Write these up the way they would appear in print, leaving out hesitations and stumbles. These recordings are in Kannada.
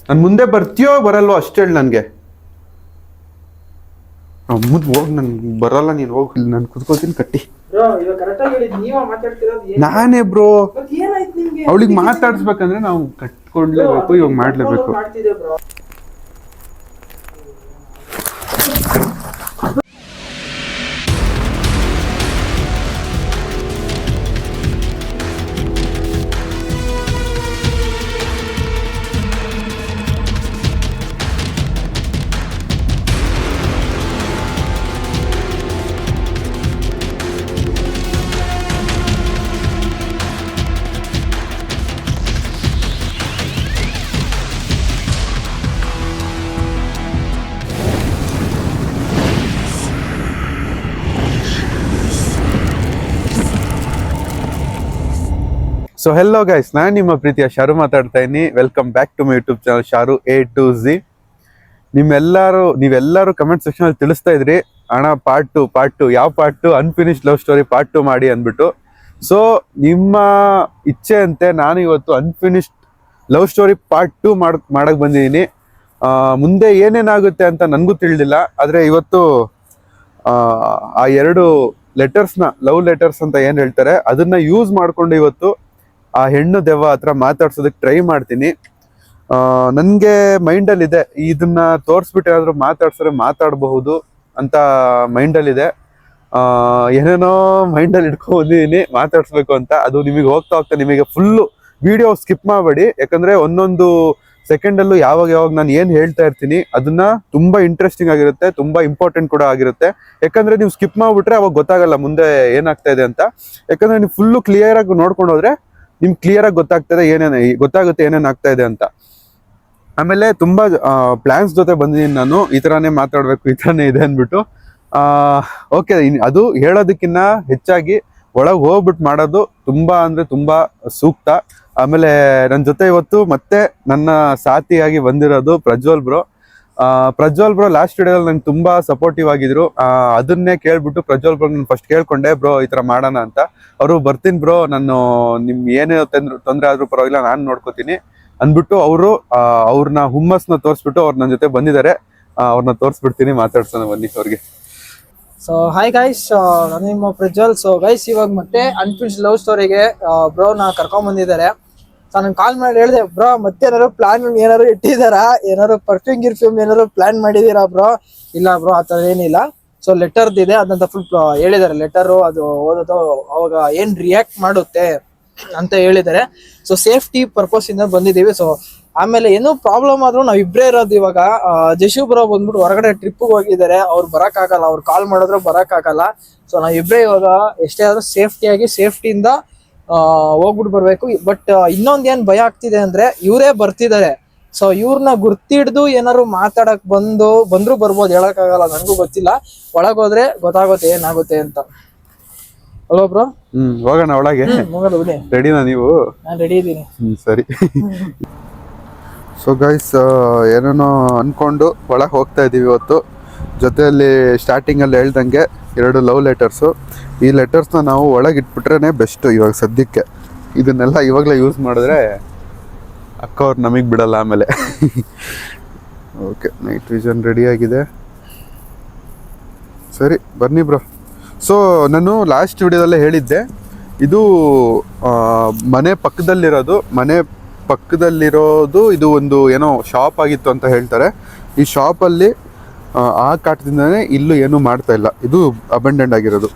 ನನ್ ಮುಂದೆ ಬರ್ತೀಯೋ ಬರಲ್ವೋ ಅಷ್ಟೇ ಹೇಳಿ ನನ್ಗೆ. ಮುಂದೆ ಹೋಗ್, ನನ್ ಬರಲ್ಲ, ನೀನ್ ಹೋಗ್, ಇಲ್ಲಿ ನಾನು ಕುತ್ಕೋತೀನಿ ಕಟ್ಟಿ. ನಾನೇ ಬ್ರೋ, ಅವಳಿಗೆ ಮಾತಾಡ್ಸ್ಬೇಕಂದ್ರೆ ನಾವು ಕಟ್ಕೊಡ್ಲೇಬೇಕು, ಇವಾಗ ಮಾಡ್ಲೇಬೇಕು. ಸೊ ಹೆಲೋ ಗೈಸ್, ನಾನು ನಿಮ್ಮ ಪ್ರೀತಿಯ ಶಾರು ಮಾತಾಡ್ತಾ ಇದ್ದೀನಿ. Welcome back to my YouTube channel Sharu A to Z. ನೀವೆಲ್ಲರೂ ಕಮೆಂಟ್ ಸೆಕ್ಷನ್ ಅಲ್ಲಿ ತಿಳಿಸ್ತಾ ಇದ್ರಿ, ಅಣ್ಣ ಪಾರ್ಟ್ ಟು ಯಾವ part two, unfinished love story part 2 ಮಾಡಿ ಅಂದ್ಬಿಟ್ಟು. ಸೊ ನಿಮ್ಮ ಇಚ್ಛೆ ಅಂತೆ ನಾನು ಇವತ್ತು ಅನ್ಫಿನಿಶ್ಡ್ ಲವ್ ಸ್ಟೋರಿ ಪಾರ್ಟ್ 2 ಮಾಡಕ್ ಬಂದಿದ್ದೀನಿ. ಮುಂದೆ ಏನೇನಾಗುತ್ತೆ ಅಂತ ನನಗೂ ತಿಳಿದಿಲ್ಲ, ಆದ್ರೆ ಇವತ್ತು ಆ 2 ಲೆಟರ್ಸ್ನ, ಲವ್ ಲೆಟರ್ಸ್ ಅಂತ ಏನ್ ಹೇಳ್ತಾರೆ, ಅದನ್ನ ಯೂಸ್ ಮಾಡ್ಕೊಂಡು ಇವತ್ತು ಆ ಹೆಣ್ಣು ದೆವ್ವ ಹತ್ರ ಮಾತಾಡ್ಸೋದಕ್ಕೆ ಟ್ರೈ ಮಾಡ್ತೀನಿ. ನನ್ಗೆ ಮೈಂಡಲ್ಲಿ ಇದೆ, ಇದನ್ನ ತೋರಿಸ್ಬಿಟ್ಟು ಏನಾದ್ರು ಮಾತಾಡಬಹುದು ಅಂತ ಮೈಂಡಲ್ಲಿ ಇದೆ. ಏನೇನೋ ಮೈಂಡಲ್ಲಿ ಇಟ್ಕೊಂಡು ಬಂದಿದ್ದೀನಿ ಮಾತಾಡ್ಸ್ಬೇಕು ಅಂತ. ಅದು ನಿಮಗೆ ಹೋಗ್ತಾ ನಿಮಗೆ ಫುಲ್ಲು ವಿಡಿಯೋ ಸ್ಕಿಪ್ ಮಾಡಬೇಡಿ, ಯಾಕಂದ್ರೆ ಒಂದೊಂದು ಸೆಕೆಂಡಲ್ಲೂ ಯಾವಾಗ ನಾನು ಏನು ಹೇಳ್ತಾ ಇರ್ತೀನಿ ಅದನ್ನ ತುಂಬಾ ಇಂಟ್ರೆಸ್ಟಿಂಗ್ ಆಗಿರುತ್ತೆ, ತುಂಬಾ ಇಂಪಾರ್ಟೆಂಟ್ ಕೂಡ ಆಗಿರುತ್ತೆ. ಯಾಕಂದ್ರೆ ನೀವು ಸ್ಕಿಪ್ ಮಾಡ್ಬಿಟ್ರೆ ಅವಾಗ ಗೊತ್ತಾಗಲ್ಲ ಮುಂದೆ ಏನಾಗ್ತಾ ಇದೆ ಅಂತ. ಯಾಕಂದ್ರೆ ನೀವು ಫುಲ್ಲು ಕ್ಲಿಯರ್ ಆಗಿ ನೋಡ್ಕೊಂಡು ಹೋದ್ರೆ ನಿಮ್ಗೆ ಕ್ಲಿಯರ್ ಆಗಿ ಗೊತ್ತಾಗುತ್ತೆ ಏನೇನ್ ಆಗ್ತಾ ಇದೆ ಅಂತ. ಆಮೇಲೆ ತುಂಬಾ ಪ್ಲಾನ್ಸ್ ಜೊತೆ ಬಂದಿದ್ದೀನಿ ನಾನು, ಈ ತರಾನೇ ಮಾತಾಡ್ಬೇಕು, ಈ ತರಾನೇ ಇದೆ ಅಂದ್ಬಿಟ್ಟು. ಓಕೆ, ಅದು ಹೇಳೋದಕ್ಕಿಂತ ಹೆಚ್ಚಾಗಿ ಒಳಗೆ ಹೋಗ್ಬಿಟ್ಟು ಮಾಡೋದು ತುಂಬಾ ಸೂಕ್ತ. ಆಮೇಲೆ ನನ್ನ ಜೊತೆ ಇವತ್ತು ಮತ್ತೆ ನನ್ನ ಸಾಥಿಯಾಗಿ ಬಂದಿರೋದು ಪ್ರಜ್ವಲ್ ಬ್ರೋ. ಲಾಸ್ಟ್ ವಿಡಿಯೋದಲ್ಲಿ ನಂಗೆ ತುಂಬಾ ಸಪೋರ್ಟಿವ್ ಆಗಿದ್ರು. ಅದನ್ನೇ ಕೇಳ್ಬಿಟ್ಟು ಪ್ರಜ್ವಲ್ ಬ್ರೋ ನಾನು ಫಸ್ಟ್ ಕೇಳ್ಕೊಂಡೆ, ಬ್ರೋ ಈ ತರ ಮಾಡೋಣ ಅಂತ. ಅವರು ಬರ್ತೀನಿ ಬ್ರೋ, ನಾನು ನಿಮ್ ಏನೇ ತೊಂದರೆ ಆದ್ರೂ ಪರವಾಗಿಲ್ಲ, ನಾನು ನೋಡ್ಕೋತೀನಿ ಅಂದ್ಬಿಟ್ಟು ಅವ್ರನ್ನ ಹುಮ್ಮಸ್ನ ತೋರಿಸ್ಬಿಟ್ಟು ಅವ್ರು ನನ್ನ ಜೊತೆ ಬಂದಿದ್ದಾರೆ. ಅವ್ರನ್ನ ತೋರಿಸ್ಬಿಡ್ತೀನಿ, ಮಾತಾಡ್ಸೋಣ ಬನ್ನಿ ಅವ್ರಿಗೆ. ಸೊ ಹಾಯ್ ಗೈಸ್, ನಾನು ನಿಮ್ಮ ಪ್ರಜ್ವಲ್. ಸೊ ಗೈಸ್, ಇವಾಗ ಮತ್ತೆ ಅನ್ಫಿನಿಶ್ಡ್ ಲವ್ ಸ್ಟೋರಿಗೆ ಬ್ರೋ ನಾ ಕರ್ಕೊಂಡ್ ಬಂದಿದ್ದಾರೆ. ಸೊ ನಾನು ಕಾಲ್ ಮಾಡಿ ಹೇಳಿದೆ, ಬ್ರೋ ಮತ್ತೆ ಏನಾರು ಇಟ್ಟಿದಾರಾ, ಏನಾರು ಪರ್ಫ್ಯೂಮ್ ಏನಾರು ಪ್ಲಾನ್ ಮಾಡಿದೀರಾ ಬ್ರೋ? ಇಲ್ಲ ಬ್ರೋ, ಆ ಥರ ಏನಿಲ್ಲ. ಸೊ ಲೆಟರ್ದಿದೆ, ಅದಂತ ಫುಲ್ ಹೇಳಿದ್ದಾರೆ. ಲೆಟರು ಅದು ಓದೋದು ಅವಾಗ ಏನ್ ರಿಯಾಕ್ಟ್ ಮಾಡುತ್ತೆ ಅಂತ ಹೇಳಿದ್ದಾರೆ. ಸೊ ಸೇಫ್ಟಿ ಪರ್ಪಸ್ ಇಂದ ಬಂದಿದ್ದೀವಿ. ಸೊ ಆಮೇಲೆ ಏನೋ ಪ್ರಾಬ್ಲಮ್ ಆದ್ರೂ ನಾವ್ ಇಬ್ರೇ ಇರೋದು. ಇವಾಗ ಜಶು ಬ್ರೋ ಬಂದ್ಬಿಟ್ಟು ಹೊರಗಡೆ ಟ್ರಿಪ್ ಹೋಗಿದ್ದಾರೆ, ಅವ್ರು ಬರಕ್ ಅವ್ರು ಕಾಲ್ ಮಾಡಿದ್ರು ಬರಕ್ಕಾಗಲ್ಲ. ಸೊ ನಾವ್ ಇಬ್ರೇ ಇವಾಗ ಎಷ್ಟೇ ಆದ್ರೂ ಸೇಫ್ಟಿಯಿಂದ ಹೋಗ್ಬಿಟ್ಟು ಬರ್ಬೇಕು. ಬಟ್ ಇನ್ನೊಂದ್ ಏನ್ ಭಯ ಆಗ್ತಿದೆ ಅಂದ್ರೆ, ಇವರೇ ಬರ್ತಿದ್ದಾರೆ. ಸೊ ಇವ್ರನ್ನ ಗುರ್ತಿಡ್ದು ಏನಾರು ಮಾತಾಡಕ್ ಬಂದ್ರು ಬರ್ಬೋದು, ಹೇಳಕ್ಕಾಗಲ್ಲ, ನನ್ಗೂ ಗೊತ್ತಿಲ್ಲ. ಒಳಗೋದ್ರೆ ಗೊತ್ತಾಗುತ್ತೆ ಏನಾಗುತ್ತೆ ಅಂತ. Hello bro. ಹೋಗೋಣ ಒಳಗೆ. ರೆಡಿನಾ ನೀವು? ನಾನು ರೆಡಿ ಇದ್ದೀನಿ. ಸರಿ. ಸೊ ಗೈಸ್, ಏನೇನೋ ಅನ್ಕೊಂಡು ಒಳಗೆ ಹೋಗ್ತಾ ಇದೀವಿ ಇವತ್ತು. ಜೊತೆಯಲ್ಲಿ ಸ್ಟಾರ್ಟಿಂಗಲ್ಲಿ ಹೇಳ್ದಂಗೆ 2 ಲವ್ ಲೆಟರ್ಸು. ಈ ಲೆಟರ್ಸ್ನ ನಾವು ಒಳಗೆ ಇಟ್ಬಿಟ್ರೆ ಬೆಸ್ಟ್ ಇವಾಗ ಸದ್ಯಕ್ಕೆ. ಇದನ್ನೆಲ್ಲ ಇವಾಗಲೇ ಯೂಸ್ ಮಾಡಿದ್ರೆ ಅಕ್ಕ ಅವ್ರು ನಮಗೆ ಬಿಡಲ್ಲ ಆಮೇಲೆ. ಓಕೆ, ನೈಟ್ ವಿಷನ್ ರೆಡಿ ಆಗಿದೆ. ಸರಿ ಬನ್ನಿ ಬ್ರೋ. ಸೊ ನಾನು ಲಾಸ್ಟ್ ವಿಡಿಯೋದಲ್ಲೇ ಹೇಳಿದ್ದೆ, ಇದು ಮನೆ ಪಕ್ಕದಲ್ಲಿರೋದು ಇದು ಒಂದು ಏನೋ ಶಾಪ್ ಆಗಿತ್ತು ಅಂತ ಹೇಳ್ತಾರೆ. ಈ ಶಾಪಲ್ಲಿ ಆ ಕಾಟದಿಂದನೇ ಇಲ್ಲೂ ಏನೂ ಮಾಡ್ತಾ ಇಲ್ಲ, ಇದು ಅಬಂಡೆಂಟ್ ಆಗಿರೋದು.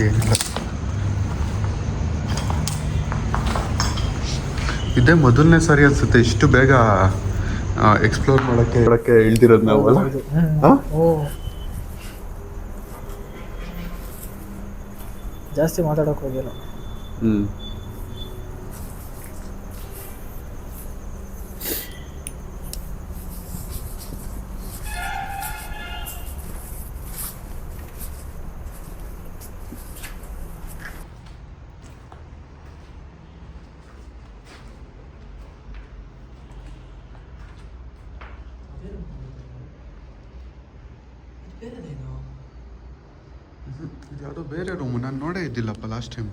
ಏನಿಲ್ಲ, ಇದೇ ಮೊದಲನೇ ಸಾರಿ ಅನ್ಸುತ್ತೆ ಇಷ್ಟು ಬೇಗ ಎಕ್ಸ್ಪ್ಲೋರ್ ಮಾಡಕ್ಕೆ ಇಳ್ದಿರೋದು ನಾವು ಅಲ್ಲ. ಜಾಸ್ತಿ ಮಾತಾಡೋಕೆ ಹೋಗಿಲ್ಲ. ಇದು ಯಾವುದೋ ಬೇರೆ ರೂಮು, ನಾನು ನೋಡೇ ಇದ್ದಿಲ್ಲಪ್ಪ ಲಾಸ್ಟ್ ಟೈಮ್.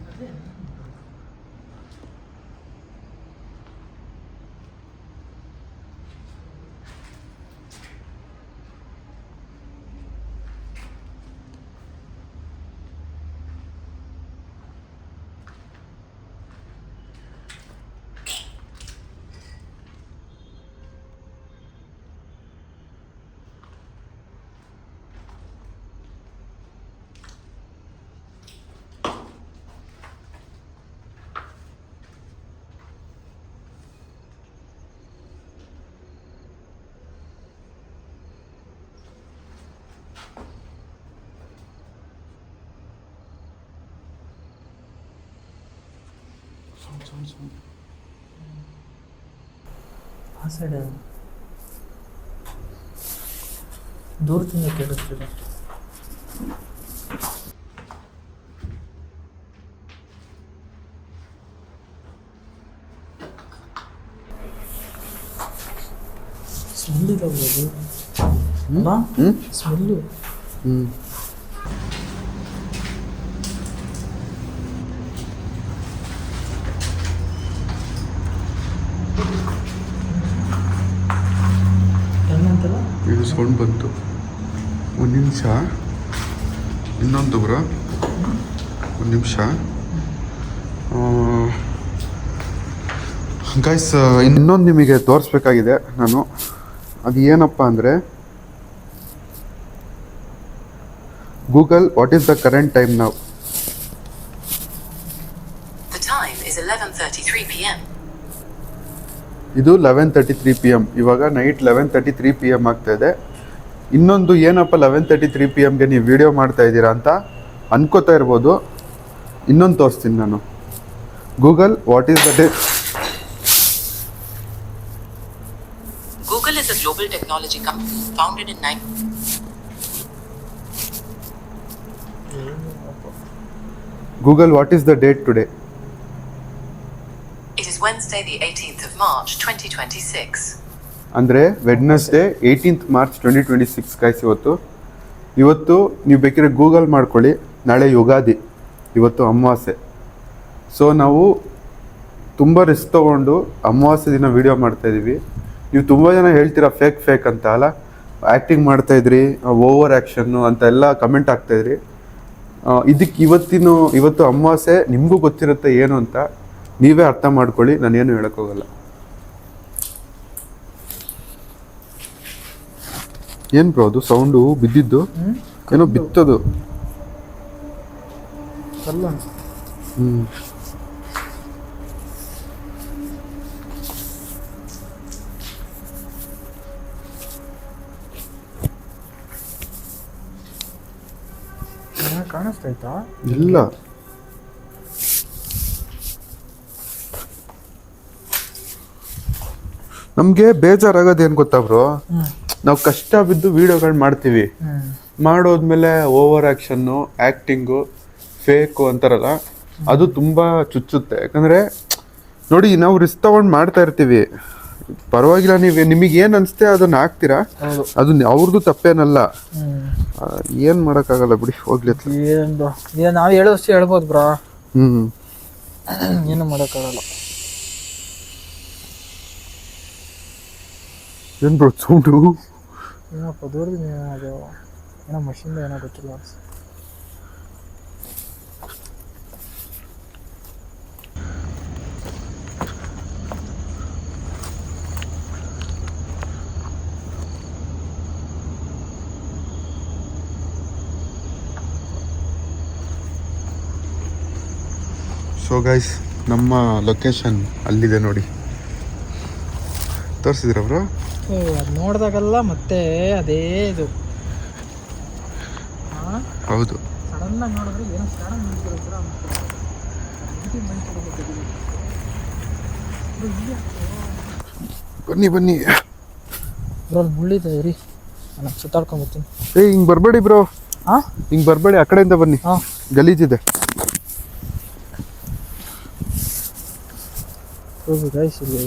ಆ ಸೈಡ್ ದೂರದಿಂದ ಕೇಳಿಸ್ತಿದೆ. ಸ್ಮೆಲ್ ಇದಾವೆ ಸ್ಮೆಲ್ಲು. ಇದು ಸೌಂಡ್ ಬಂತು. ಒಂದು ನಿಮಿಷ, ಇನ್ನೊಂದು ಬ್ರೋ, ಒಂದು ನಿಮಿಷ ಗೈಸ್. ಇನ್ನೊಂದು ನಿಮಗೆ ತೋರಿಸ್ಬೇಕಾಗಿದೆ ನಾನು. ಅದು ಏನಪ್ಪ ಅಂದರೆ, Google what is the current time now. ಇದು 11:33 PM. ಇವಾಗ ನೈಟ್ 11:33 PM ಆಗ್ತಾ ಇದೆ. ಇನ್ನೊಂದು ಏನಪ್ಪ 11:33 PMಗೆ ನೀವು ವಿಡಿಯೋ ಮಾಡ್ತಾ ಇದ್ದೀರಾ ಅಂತ ಅನ್ಕೋತಾ ಇರ್ಬೋದು. ಇನ್ನೊಂದು ತೋರಿಸ್ತೀನಿ ನಾನು. Google what is the date. Google is a global technology company founded in Google, what is the date today? It is Wednesday the 18th of March 2026. ಅಂದರೆ ವೆಡ್ನೆಸ್ಡೇ 18th March 2026 ಗೈಸ್. ಇವತ್ತು ನೀವು ಬೇಕಿದ್ರೆ ಗೂಗಲ್ ಮಾಡ್ಕೊಳ್ಳಿ. ನಾಳೆ ಯುಗಾದಿ, ಇವತ್ತು ಅಮಾವಾಸ್ಯೆ. ಸೊ ನಾವು ತುಂಬ ರಿಸ್ಕ್ ತೊಗೊಂಡು ಅಮಾವಾಸ್ಯೆ ದಿನ ವೀಡಿಯೋ ಮಾಡ್ತಾಯಿದ್ದೀವಿ. ನೀವು ತುಂಬ ಜನ ಹೇಳ್ತೀರಾ ಫೇಕ್ ಅಂತ ಅಲ್ಲ, ಆ್ಯಕ್ಟಿಂಗ್ ಮಾಡ್ತಾಯಿದ್ರಿ, ಓವರ್ ಆ್ಯಕ್ಷನ್ನು ಅಂತ ಎಲ್ಲ ಕಮೆಂಟ್ ಆಗ್ತಾಯಿದ್ರಿ. ಇದಕ್ಕೆ ಇವತ್ತು ಅಮಾವಾಸ್ಯೆ, ನಿಮಗೂ ಗೊತ್ತಿರುತ್ತೆ ಏನು ಅಂತ. ನೀವೇ ಅರ್ಥ ಮಾಡ್ಕೊಳ್ಳಿ, ನಾನೇನು ಹೇಳೋಕ್ಕೋಗಲ್ಲ. ಏನು ಬ್ರೋ ಅದು ಸೌಂಡು ಬಿದ್ದಿದ್ದು? ಏನೋ ಬಿತ್ತದು. ಕಾಣಿಸ್ತಾಯ್ತಾ? ಇಲ್ಲ, ನಮಗೆ ಬೇಜಾರಾಗೋದು ಏನು ಗೊತ್ತಾ ಬ್ರೋ, ನಾವು ಕಷ್ಟ ಬಿದ್ದು ವಿಡಿಯೋಗಳು ಮಾಡ್ತೀವಿ. ಮಾಡೋದ್ಮೇಲೆ ಓವರ್ ಆ್ಯಕ್ಷನ್ನು, ಆ್ಯಕ್ಟಿಂಗು, ಫೇಕು ಅಂತಾರಲ್ಲ, ಅದು ತುಂಬ ಚುಚ್ಚುತ್ತೆ. ಯಾಕಂದರೆ ನೋಡಿ, ನಾವು ರಿಸ್ಕ್ ತೊಗೊಂಡು ಮಾಡ್ತಾ ಇರ್ತೀವಿ, ಪರವಾಗಿಲ್ಲ. ನಿಮಗೆ ಏನು ಅನಿಸುತ್ತೆ ಅದನ್ನು ಹಾಕ್ತೀರಾ, ಅದು ಅವ್ರದ್ದು ತಪ್ಪೇನಲ್ಲ. ಏನು ಮಾಡೋಕ್ಕಾಗಲ್ಲ ಬಿಡಿ, ಹೋಗ್ಲಿ. ನಾವು ಹೇಳೋಷ್ಟು ಹೇಳ್ಬೋದು ಬ್ರಾ, ಏನು ಮಾಡೋಕ್ಕಾಗಲ್ಲ. ಏನು ಬ್ರೋ ಸೌಂಡು? ಏನಪ್ಪ ದೂರದಿಂದ ಅದು ಏನೋ ಮಷಿನ್ದ ಏನೋ ಗೊತ್ತಿಲ್ಲ. ಸೊ ಗೈಸ್, ನಮ್ಮ ಲೊಕೇಶನ್ ಅಲ್ಲಿದೆ ನೋಡಿ. ತೋರಿಸಿದ್ರ ಬ್ರೋ? ಅದು ನೋಡಿದಾಗಲ್ಲ ಮತ್ತೆ ಅದೇ ಇದು. ಹೌದು, ಸಡನ್ ಸಣ್ಣಗೆ ನೋಡಿದ್ರೆ ಏನೋ ಸ್ಟಾರ್ಟ್ ಮಾಡ್ತಿರೋ ಥರ ಬನ್ನಿ ಬನ್ನಿ ಬ್ರೋ ಮುಳ್ಳಿದೆ ರೀ ನಾನು ಸುತ್ತಾಡ್ಕೊಂಬರ್ತೀನಿ. ಹಿಂಗ್ ಬರ್ಬೇಡಿ ಬ್ರೋ, ಹಾಂ ಹಿಂಗ್ ಬರ್ಬೇಡಿ, ಆ ಕಡೆಯಿಂದ ಬನ್ನಿ, ಹಾಂ ಗಲೀಜಿದೆ. ಹೋಗಿ ಗೈಸ್ ಇಲ್ಲಿ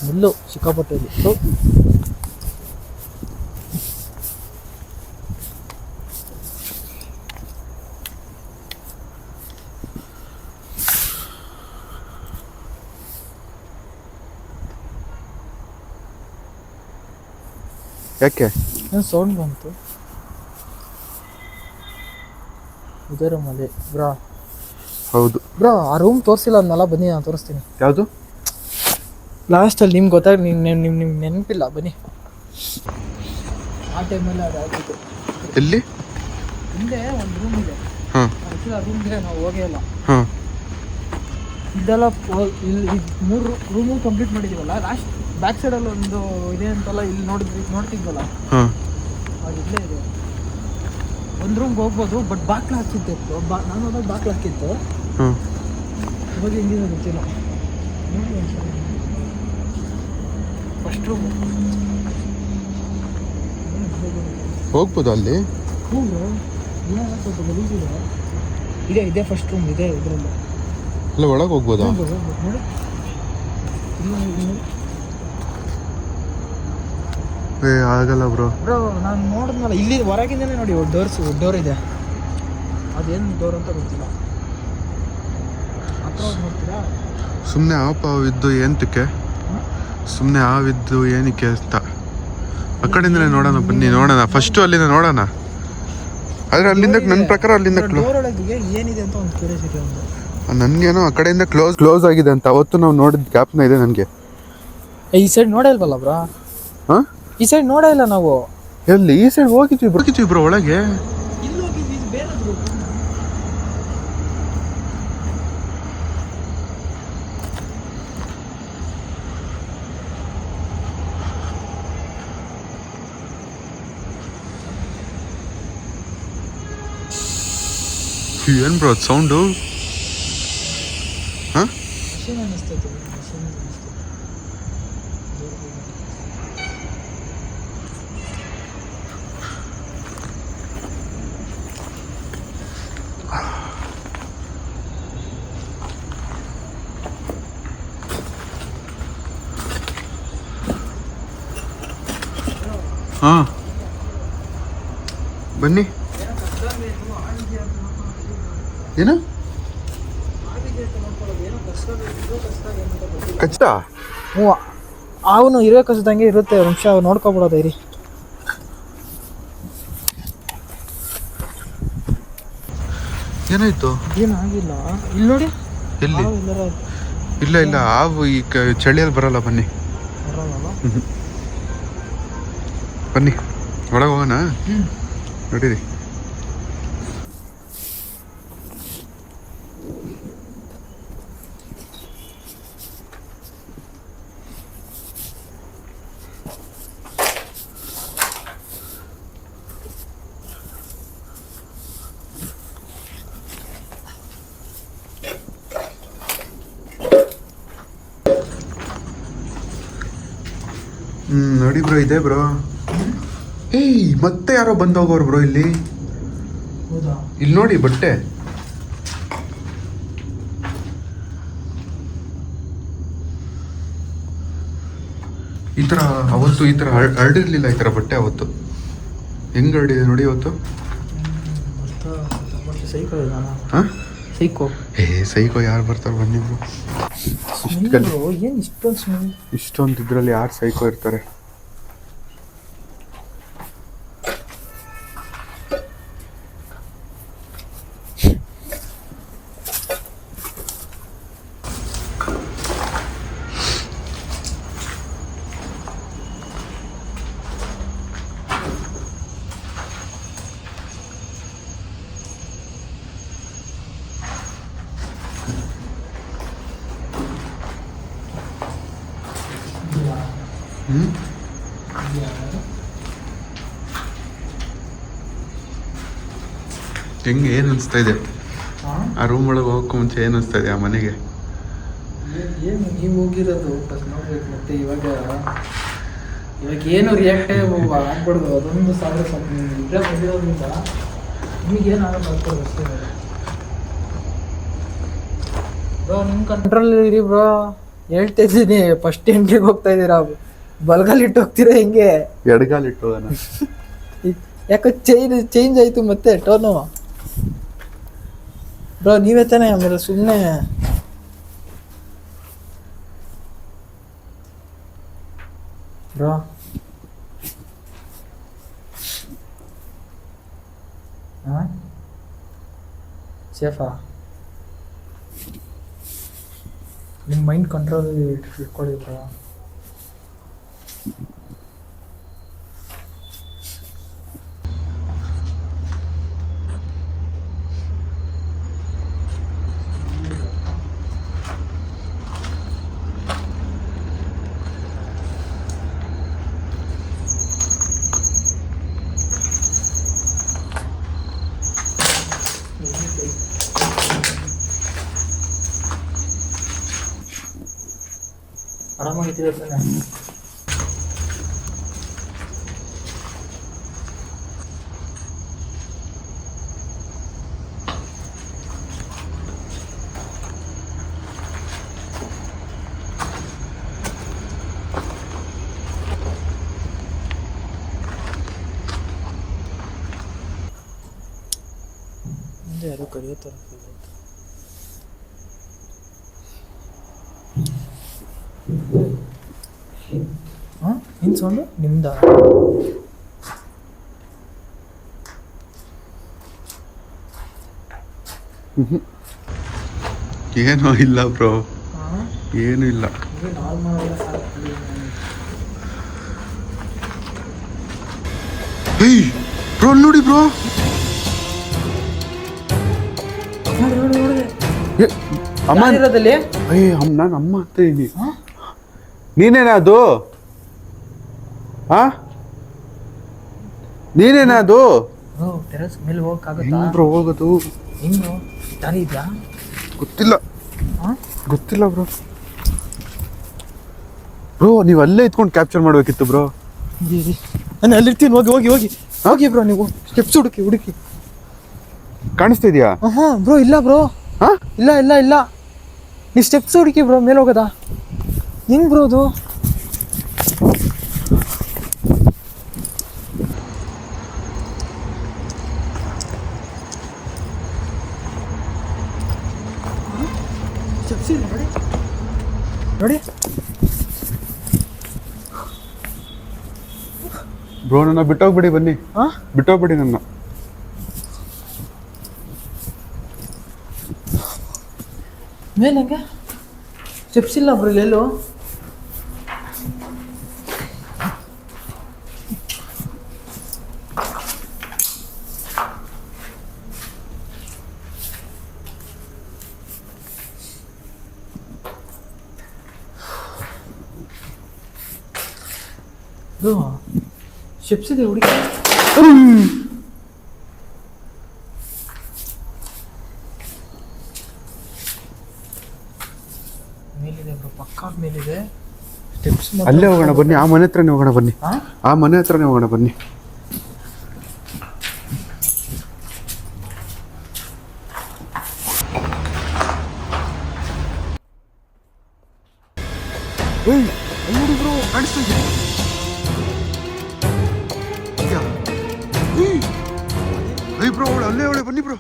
ಮುಳ್ಳು ಸಿಕ್ಕಾಪಟ್ಟೆ ಇಲ್ಲಿ. ಯಾಕೆ? ಏನು ಸೌಂಡ್ ಬಂತು ಇದೇ ರೂಮಲ್ಲಿ ಬ್ರಾ? ಹೌದು ಬ್ರಾ ಆ ರೂಮ್ ತೋರಿಸಿಲ್ಲ ಅಂದಲ್ಲ, ಬನ್ನಿ ನಾನು ತೋರಿಸ್ತೀನಿ. ಯಾವುದು? ಲಾಸ್ಟಲ್ಲಿ ನಿಮ್ಗೆ ಗೊತ್ತಾಗ ನಿಮ್ಗೆ ನೆನಪಿಲ್ಲ, ಬನ್ನಿ. ಆ ಟೈಮಲ್ಲಿ ಅದು ಆಗಿತ್ತು. ಎಲ್ಲಿ? ಹಿಂದೆ ಒಂದು ರೂಮ್ ಇದೆ, ಹಾಂ ಆ್ಯಕ್ಚುಲಿ ಆ ರೂಮ್ಗೆ ನಾವು ಹೋಗೇ ಇಲ್ಲ. ಹಾಂ ಇದೆಲ್ಲ ಇಲ್ಲಿ 3 ರೂಮು ಕಂಪ್ಲೀಟ್ ಮಾಡಿದ್ದೀವಲ್ಲ, ಲಾಸ್ಟ್ ಬ್ಯಾಕ್ ಸೈಡಲ್ಲಿ ಒಂದು ಇದೆ ಅಂತಲ್ಲ, ಇಲ್ಲಿ ನೋಡ್ತಿದ್ವಲ್ಲ, ಹಾಂ ಅದು ಇಲ್ಲೇ ಇದೆ. ಒಂದು ರೂಮ್ಗೆ ಹೋಗ್ಬೋದು, ಬಟ್ ಬಾಕ್ಲು ಹಾಕಿತ್ತು. ನಾನು ಹೋದಾಗ ಬಾಕ್ಲು ಹಾಕಿತ್ತು. ಹಾಂ ಇವಾಗ ಹೆಂಗಿದೆ ಗೊತ್ತಿಲ್ಲ. ಫಸ್ಟ್ ರೂಮ್ ಹೋಗ್ಬೋದು ಅಲ್ಲಿ. ಸ್ವಲ್ಪ ಗಲೀಜಿದೆ. ಇದೆ ಫಸ್ಟ್ ರೂಮ್ ಇದೆ ಇದರಲ್ಲಿ. ಅಲ್ಲ ಒಳಗೆ ಹೋಗ್ಬೋದಾ? ನೋಡಿ ಆಗಲ್ಲ ಬ್ರೋ. ಬ್ರೋ ನಾನು ನೋಡಿದ್ನಲ್ಲ, ಇಲ್ಲಿ ಹೊರಗಿಂದನೇ ನೋಡಿ ಡೋರ್ ಇದೆ. ಅದೇನು ಡೋರ್ ಅಂತ ಗೊತ್ತಿಲ್ಲ. ಹತ್ರ ಹೋಗಿ ನೋಡ್ತೀರಾ? ಸುಮ್ಮನೆ ಹಾವಿದ್ದು ಏನಕ್ಕೆ? ಸುಮ್ಮನೆ ಹಾವಿದ್ದು ಏನಕ್ಕೆ ಅಂತ ಆ ಕಡೆಯಿಂದಲೇ ನೋಡೋಣ, ಬನ್ನಿ ನೋಡೋಣ. ಫಸ್ಟು ಅಲ್ಲಿಂದ ನೋಡೋಣ. ಆದರೆ ಅಲ್ಲಿಂದ ನನ್ನ ಪ್ರಕಾರ ಅಲ್ಲಿಂದ ಡೋರ್ ಒಳಗೆ ಏನಿದೆ ಅಂತ ಒಂದು ಕ್ಯೂರಿಯಾಸಿಟಿ ಒಂದು. ನನಗೇನೋ ಆ ಕಡೆಯಿಂದ ಕ್ಲೋಸ್ ಆಗಿದೆ ಅಂತ ಅವತ್ತು ನಾವು ನೋಡಿದ ಗ್ಯಾಪ್ನ ಇದೆ ನನಗೆ. ಈ ಸೈಡ್ ನೋಡೇ ಇಲ್ವಲ್ಲ ಬ್ರಾ? ಹಾಂ ಈ ಸೈಡ್ ನೋಡೇ ಇಲ್ಲ ನಾವು. ಎಲ್ಲಿ? ಈ ಸೈಡ್ ಹೋಗಿದ್ವಿ ಬ್ರೋ ಒಳಗೆ. ಇಲ್ಲಿ ಹೋಗಿದ್ವಿ, ಇದು ಬೇರೆ ರೂಮ್. ಏನು ಬ್ರೋ ಸೌಂಡು? ಹಾಂ ಮಷೀನ್ ಅನ್ನಿಸ್ತೈತೆ, ಮಷೀನ್ ಅನ್ನಿಸ್ತೈತೆ. ಹಾಂ ಬನ್ನಿ. ಏನು ಕಷ್ಟ? ಹ್ಞೂ, ಅವನು ಇರೋ ಕಸದಂಗೆ ಇರುತ್ತೆ. ಒಂದು ನಿಮಿಷ ನೋಡ್ಕೊಬಿಡೋದು ಇರಿ. ಏನಾಯ್ತು? ಏನಾಗಿಲ್ಲ. ಇಲ್ಲಿ ನೋಡಿ, ಎಲ್ಲಿ? ಎಲ್ಲರ ಇಲ್ಲ ಹಾವು ಈ ಚಳಿಯಲ್ಲಿ ಬರಲ್ಲ. ಬನ್ನಿ ಬರೋಲ್ಲ. ಬನ್ನಿ ಒಳಗೆ ಹೋಗೋಣ. ನಡೀರಿ. ನೋಡಿ ಬ್ರೋ, ಇದೆ ಬ್ರೋ. ಏಯ್ ಮತ್ತೆ ಯಾರೋ ಬಂದೋಗೋರು ಬ್ರೋ ಇಲ್ಲಿ. ಹೌದಾ? ಇಲ್ಲಿ ನೋಡಿ ಬಟ್ಟೆ. ಈ ಥರ ಅವತ್ತು ಈ ಥರ ಹರಡಿರ್ಲಿಲ್ಲ ಈ ಥರ ಬಟ್ಟೆ ಅವತ್ತು. ಹೆಂಗ್ ಹರಡಿದೆ ನೋಡಿ ಅವತ್ತು. ಸೈಕೋ ಹಾಂ ಸೈಕೋ. ಸೈಕೋ ಯಾರು ಬರ್ತಾರೆ ಬನ್ನಿ ಬ್ರೋ. ಏನು ಇಷ್ಟೊಂದು ಇದ್ರಲ್ಲಿ ಯಾರು ಸೈಕೋ ಇರ್ತಾರೆ? ಹೆಂಗೆ ಏನು ಅನಿಸ್ತಾ ಇದೆ ಆ ರೂಮ್ ಒಳಗೆ ಹೋಗೋಕ್ಕೂ ಮುಂಚೆ ಏನು ಅನಿಸ್ತಾ ಇದೆ ಆ ಮನೆಗೆ? ಏನು ನೀವು ಹೋಗಿರೋದು ಫಸ್ಟ್ ನೋಡ್ಬೇಕು. ಮತ್ತೆ ಇವಾಗ ಏನು ರಿಯಾಕ್ಟೇ ಆಗ್ಬಾರ್ದು. ಅದೊಂದು ಸಾವಿರ ಸ್ವಲ್ಪ ಇಲ್ಲೇ ಬಂದಿರೋದ್ರಿಂದ ನಿಮಗೇನು ಆಗೋದು ಆಗ್ಬೋದು ಅಷ್ಟೇ. ಬ್ರೋ ನಿಮ್ಮ ಕಂಟ್ರೋಲ್ ಇರಿ ಬ್ರೋ, ಹೇಳ್ತಾ ಇದ್ದೀನಿ. ಫಸ್ಟ್ ಎಂಟ್ರಿಗೆ ಹೋಗ್ತಾ ಇದ್ದೀರಾ, ಬಲ್ಗಾಲಿಟ್ಟು ಹೋಗ್ತೀರಾ ಹಿಂಗೆ? ಎಡಗಾಲಿಟ್ಟು ಹೋಗೋಣ. ಯಾಕೆ ಚೇಂಜ್ ಆಯಿತು ಮತ್ತೆ ಟೋನು? ಬ್ರೋ ನೀವೇ ತಾನೇ ಆಮೇಲೆ ಸುಮ್ಮನೆ ಬ್ರೋ. ಹಾಂ ಸೇಫಾ? ನಿಮ್ಮ ಮೈಂಡ್ ಕಂಟ್ರೋಲ್ ಇಟ್ಕೊಳ್ಳಿ ಬ್ರೋ. ಆರಾಮಾಗಿದ್ದೀರ ತಾನೆ? ಮುಂದೆ ಯಾರೋ ಕರೆಯುತ್ತಾರೆ. ಹಾಂ ಏನು ಸೌಂಡು ನಿಮ್ದ? ಏನೂ ಇಲ್ಲ ಬ್ರೋ, ಏನೂ ಇಲ್ಲ. ಏಯ್ ಬ್ರೋ ನೋಡಿ ಬ್ರೋ, ಅಮ್ಮ ಇರೋದಲ್ಲಿ. ನಾನು ಅಮ್ಮ ಅಂತ ಇದೀನಿ. ನೀನೇನಾ ಅದು? ಹಾ ನೀನೇನಾ ಅದು? ಬ್ರೋ ಟೆರಸ್ ಮೇಲೆ ಹೋಗಕ್ಕಾಗತ್ತಾ? ಹೆಂಗ್ ಬ್ರೋ ಹೋಗೋದು? ಹೆಂಗ್ ದಾರಿ ಇದೆಯಾ? ಗೊತ್ತಿಲ್ಲ. ಹಾಂ ಗೊತ್ತಿಲ್ಲ ಬ್ರೋ. ಬ್ರೋ ನೀವು ಅಲ್ಲೇ ಇತ್ಕೊಂಡು ಕ್ಯಾಪ್ಚರ್ ಮಾಡ್ಬೇಕಿತ್ತು ಬ್ರೋ. ನಾನು ಅಲ್ಲಿರ್ತೀನಿ. ಹೋಗಿ ಹೋಗಿ ಹೋಗಿ ಹೋಗಿ ಬ್ರೋ, ನೀವು ಸ್ಟೆಪ್ಸ್ ಹುಡುಕಿ. ಕಾಣಿಸ್ತಾ ಇದೆಯಾ? ಹಾಂ ಬ್ರೋ ಇಲ್ಲ ಬ್ರೋ. ಹಾಂ ಇಲ್ಲ ಇಲ್ಲ ಇಲ್ಲ, ನೀವು ಸ್ಟೆಪ್ಸ್ ಹುಡುಕಿ ಬ್ರೋ. ಮೇಲೆ ಹೋಗೋದಾ? ಹೆಂಗ್ ಬ್ರೋ ಅದು? ಸ್ಟೆಪ್ಸ್ ಇಲ್ಲ ನೋಡಿ ನೋಡಿ ಬ್ರೋ. ನನ್ನ ಬಿಟ್ಟೋಗ್ಬಿಡಿ, ಬನ್ನಿ. ಹಾಂ ಬಿಟ್ಟೋಗ್ಬಿಡಿ ನನ್ನ. ಮೇಲೆ ಹೆಂಗೆ ಸ್ಟೆಪ್ಸ್ ಇಲ್ಲ ಬ್ರೋ ಇಲ್ಲೆಲ್ಲೋ? ಬ್ರೋ ಸ್ಟೆಪ್ಸ್ ಇದೆ ಹುಡುಗಿ. ಮೇಲಿದೆ ಬ್ರೋ, ಪಕ್ಕಾ ಮೇಲಿದೆ ಸ್ಟೆಪ್ಸ್. ಅಲ್ಲೇ ಹೋಗೋಣ ಬನ್ನಿ, ಆ ಮನೆ ಹತ್ರನೇ ಹೋಗೋಣ ಬನ್ನಿ. ಆ ಮನೆ ಹತ್ರನೇ ಹೋಗೋಣ ಬನ್ನಿ. ನೋಡಿ ಬ್ರೋ, ಕಾಣಿಸ್ತಾ ಇದೆ. ಬ್ರೋ ಅವಳು ಅಲ್ಲೇ ಅವಳೆ, ಬನ್ನಿ ಬ್ರೋ.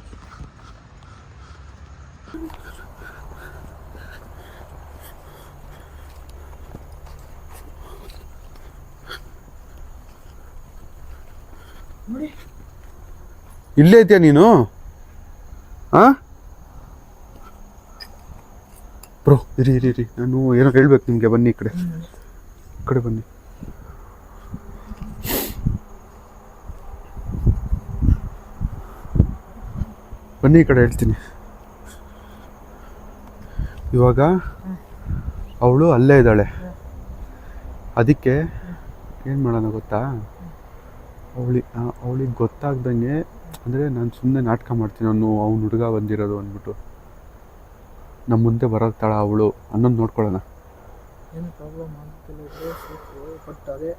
ಇಲ್ಲೇ ಇದೆಯಾ ನೀನು? ಹಾ ಬ್ರೋ, ಇರಿ ನಾನು ಏನೋ ಹೇಳ್ಬೇಕು ನಿಮಗೆ. ಬನ್ನಿ ಈ ಕಡೆ ಬನ್ನಿ. ಬನ್ನಿ ಈ ಕಡೆ ಹೇಳ್ತೀನಿ. ಇವಾಗ ಅವಳು ಅಲ್ಲೇ ಇದ್ದಾಳೆ. ಅದಕ್ಕೆ ಏನು ಮಾಡೋಣ ಗೊತ್ತಾ? ಅವಳಿಗೆ ಗೊತ್ತಾಗ್ದಂಗೆ ಅಂದರೆ ನಾನು ಸುಮ್ಮನೆ ನಾಟಕ ಮಾಡ್ತೀನಿ, ಅವ್ನು ಹುಡುಗ ಬಂದಿರೋದು ಅಂದ್ಬಿಟ್ಟು. ನಮ್ಮ ಮುಂದೆ ಬರೋಗ್ತಾಳ ಅವಳು ಅನ್ನೋದು ನೋಡ್ಕೊಳ್ಳೋಣ. ಏನು ಪ್ರಾಬ್ಲಮ್ ಆಗ್ತಿಲ್ಲ ಬಟ್ ಅದೇ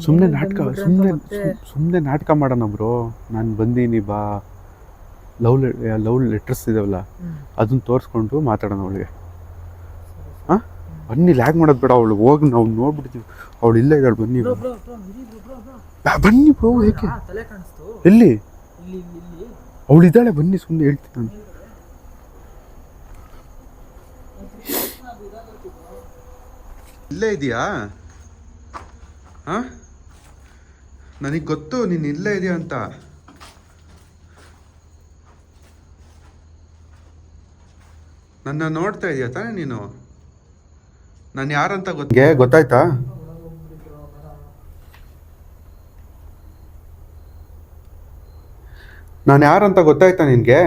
ಸುಮ್ಮನೆ ನಾಟಕ ಸುಮ್ಮನೆ ನಾಟಕ ಮಾಡೋಣ ಬ್ರೋ. ನಾನು ಬಂದೀನಿ ಬಾ, ಲವ್ ಲೆಟರ್ಸ್ ಇದಾವಲ್ಲ ಅದನ್ನ ತೋರಿಸ್ಕೊಂಡು ಮಾತಾಡೋಣ ಅವಳಿಗೆ. ಹಾಂ ಬನ್ನಿ, ಲ್ಯಾಗ್ ಮಾಡೋದು ಬೇಡ. ಅವಳು ಹೋಗಿ ನಾವು ನೋಡ್ಬಿಡ್ತೀವಿ. ಅವಳು ಇಲ್ಲೇ ಇದ್ದಾಳೆ, ಬನ್ನಿ ಬನ್ನಿ ಬ್ರೋ. ಏಕೆ ತಲೆ ಕಾಣಿಸ್ತು ಎಲ್ಲಿ? ಇಲ್ಲಿ ಇಲ್ಲಿ ಅವಳು ಇದ್ದಾಳೆ, ಬನ್ನಿ ಸುಮ್ಮನೆ ಹೇಳ್ತೀನಿ ನಾನು. ಇಲ್ಲೇ ಇದೆಯಾ? ಹಾಂ ನನಗೆ ಗೊತ್ತು ನೀನು ಇಲ್ಲೇ ಇದೆಯಾ ಅಂತ. ನನ್ನ ನೋಡ್ತಾ ಇದೆಯಾ ತಾನೇ ನೀನು? ನಾನು ಯಾರಂತ ಗೊತ್ತಾಯ್ತಾ? ನಾನು ಯಾರಂತ ಗೊತ್ತಾಯ್ತಾ ನಿನಗೆ?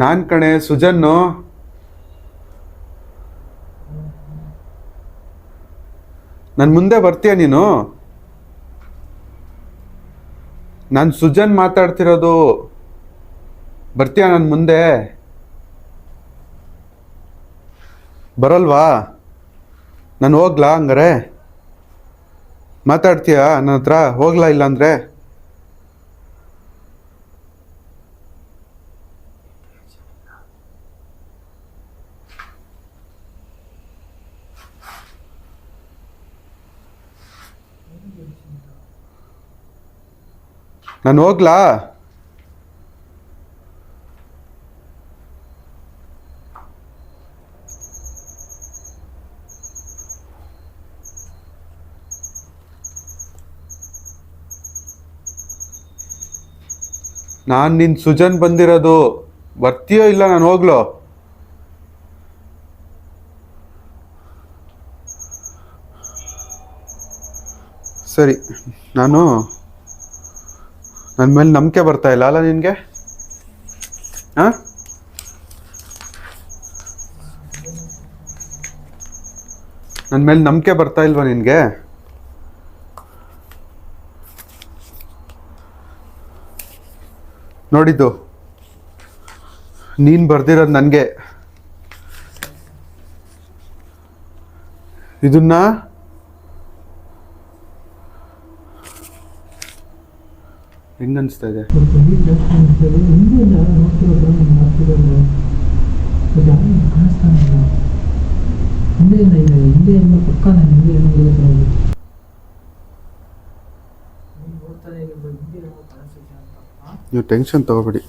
ನಾನು ಕಣೆ ಸುಜನ್ನು. ನನ್ನ ಮುಂದೆ ಬರ್ತೀಯ ನೀನು? ನಾನು ಸುಜನ್ ಮಾತಾಡ್ತಿರೋದು. ಬರ್ತೀಯ ನನ್ನ ಮುಂದೆ? ಬರಲ್ವಾ? ನಾನು ಹೋಗ್ಲಾ ಹಂಗಾರೆ? ಮಾತಾಡ್ತೀಯಾ ನನ್ನ ಹತ್ರ? ಹೋಗ್ಲಾ ಇಲ್ಲಾಂದ್ರೆ? ನಾನು ಹೋಗ್ಲಾ? ನಾನು ನಿನ್ ಸುಜನ್ ಬಂದಿರೋದು. ಬರ್ತೀಯೋ ಇಲ್ಲ ನಾನು ಹೋಗ್ಲೋ? ಸರಿ, ನನ್ನ ಮೇಲೆ ನಂಬಿಕೆ ಬರ್ತಾ ಇಲ್ಲ ಅಲ್ಲ ನಿನಗೆ? ಹಾಂ ನನ್ನ ಮೇಲೆ ನಂಬಿಕೆ ಬರ್ತಾ ಇಲ್ವಾ ನಿನಗೆ? ನೋಡಿದ್ದು ನೀನು ಬರ್ದಿರೋದು ನನಗೆ. ಇದನ್ನ ಹೆಂಗನ್ಸ್ತಾ ಇದೆ? ನೀವು ಟೆನ್ಷನ್ ತಗೋಬೇಡಿ.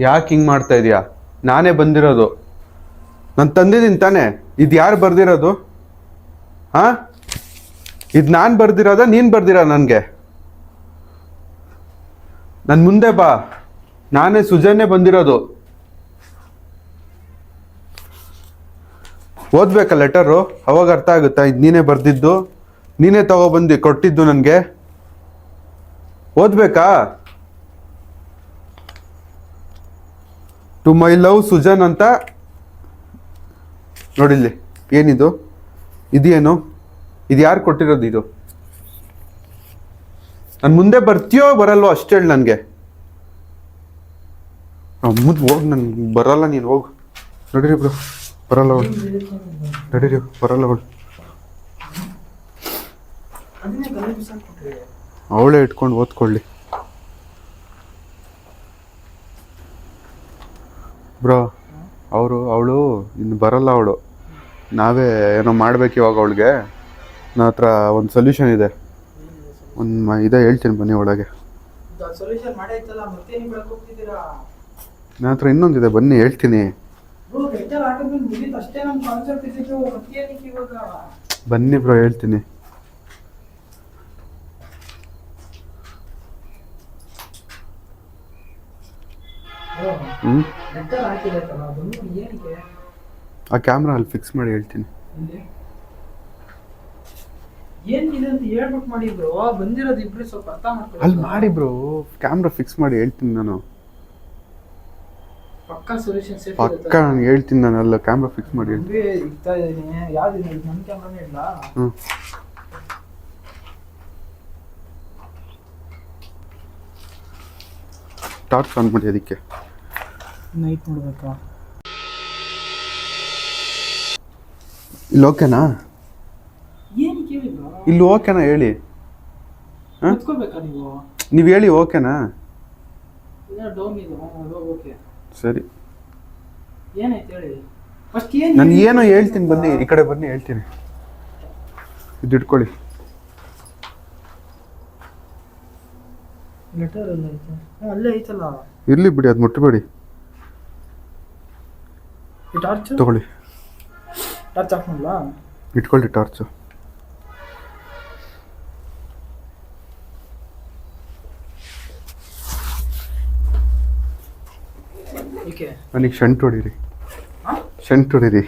ಯಾಕೆ ಹಿಂಗ್ ಮಾಡ್ತಾ ಇದೀಯಾ? ನಾನೇ ಬಂದಿರೋದು, ನಾನು ತಂದಿದ್ದೀನಿ ತಾನೆ. ಇದು ಯಾರು ಬರ್ದಿರೋದು? ಹಾ, ಇದು ನಾನು ಬರ್ದಿರೋದ ನೀನು ಬರ್ದಿರೋ ನನಗೆ? ನನ್ನ ಮುಂದೆ ಬಾ, ನಾನೇ ಸುಜನ್ನೇ ಬಂದಿರೋದು. ಓದ್ಬೇಕಾ ಲೆಟರು? ಅವಾಗ ಅರ್ಥ ಆಗುತ್ತಾ ಇದು ನೀನೇ ಬರ್ದಿದ್ದು, ನೀನೇ ತಗೊಬಂದು ಕೊಟ್ಟಿದ್ದು ನನಗೆ? ಓದ್ಬೇಕಾ? ಟು ಮೈ ಲವ್ ಸುಜನ್ ಅಂತ ನೋಡಿಲ್ಲಿ. ಏನಿದು? ಇದೇನು? ಇದು ಯಾರು ಕೊಟ್ಟಿರೋದು? ಇದು ನನ್ನ ಮುಂದೆ ಬರ್ತೀಯೋ ಬರಲ್ವೋ ಅಷ್ಟೇ ಹೇಳಿ ನನಗೆ. ಮುಂದೆ ಹೋಗಿ, ನನ್ಗೆ ಬರಲ್ಲ, ನೀನು ಹೋಗು. ನಡೀರಿ ಬ್ರೋ, ಬರಲ್ಲ ಅವಳು. ನಡೀರಿ, ಬರಲ್ಲ ಅವಳು. ಅವಳೇ ಇಟ್ಕೊಂಡು ಓದ್ಕೊಳ್ಳಿ ಬ್ರೋ. ಅವಳು ಇನ್ನು ಬರಲ್ಲ. ಅವಳು ನಾವೇ ಏನೋ ಮಾಡ್ಬೇಕು ಇವಾಗ. ಅವಳಿಗೆ ನನ್ನ ಹತ್ರ ಒಂದು ಸೊಲ್ಯೂಷನ್ ಇದೆ. ಇದೇ ಹೇಳ್ತೀನಿ, ಬನ್ನಿ ಒಳಗೆ. ನನ್ನ ಹತ್ರ ಇನ್ನೊಂದಿದೆ, ಬನ್ನಿ ಹೇಳ್ತೀನಿ. ಬನ್ನಿ ಬ್ರೋ, ಹೇಳ್ತೀನಿ. ಆ ಕ್ಯಾಮ್ರಾ ಅಲ್ಲಿ ಫಿಕ್ಸ್ ಮಾಡಿ ಹೇಳ್ತೀನಿ. ಏನಿದೆ ಅಂತ ಹೇಳ್ಬಿಟ್ಟು ಮಾಡಿ ಬ್ರೋ, ಬಂದಿರೋದು ಇಬ್ರು ಸ್ವಲ್ಪ ಅರ್ಥ ಮಾಡ್ಕೊಳ್ಳಿ. ಅಲ್ಲಿ ಮಾಡಿ ಬ್ರೋ, ಕ್ಯಾಮ್ರಾ ಫಿಕ್ಸ್ ಮಾಡಿ ಹೇಳ್ತೀನಿ ನಾನು. ಪಕ್ಕಾ ಸೊಲ್ಯೂಷನ್ ಸೇಫ್ ಪಕ್ಕ ನಾನು ಹೇಳ್ತೀನಿ, ನಾನು ಅಲ್ಲ ಕ್ಯಾಮ್ರಾ ಫಿಕ್ಸ್ ಮಾಡಿ ಹೇಳ್ತೀನಿ. ಇರ್ತಾ ಇದೀನಿ. ಯಾವ್ದು ನನ್ನ ಕ್ಯಾಮ್ರಾನೇ ಇಲ್ಲ. ಟಾರ್ಚ್ ಆನ್ ಮಾಡಿ ಅದಕ್ಕೆ. ನೈಟ್ ನೋಡ್ಬೇಕಾ? ಇಲ್ಲಿ ಓಕೆನಾ? ಏನು ಕೇಳಿಲ್ಲ. ಇಲ್ಲಿ ಓಕೆನಾ ಹೇಳಿ. ಕುತ್ಕೋಬೇಕಾ ನೀವು? ನೀವು ಹೇಳಿ ಓಕೆನಾ? ಇಲ್ಲ ಡೌನ್ ಇದು. ಓಕೆ ಸರಿ. ಏನಾಯ್ತು ಹೇಳಿ ಫಸ್ಟ್. ಏನು ನಾನು ಏನೋ ಹೇಳ್ತೀನಿ, ಬನ್ನಿ ಈ ಕಡೆ ಬನ್ನಿ ಹೇಳ್ತೀನಿ. ಇದು ಇಟ್ಕೊಳ್ಳಿ. ಲೆಟರ್ ಎಲ್ಲ ಐತೆ. ಅಲ್ಲೇ ಐತಲ್ಲ. ಇರ್ಲಿ ಬಿಡಿ, ಅದು ಮುಟ್ಟಬೇಡಿ. ಈ ಟಾರ್ಚ್ ತಗೊಳ್ಳಿ. ಟಾರ್ಚ್ ಆಫ್ ಮಾಡಲಾ? ಇಟ್ಕೊಳ್ಳಿ ಟಾರ್ಚು. ಓಕೆ. ನನಗೆ ಶಂಟ್ ಹೊಡೀರಿ. ಶಂಟ್ ಹೊಡೀರಿ.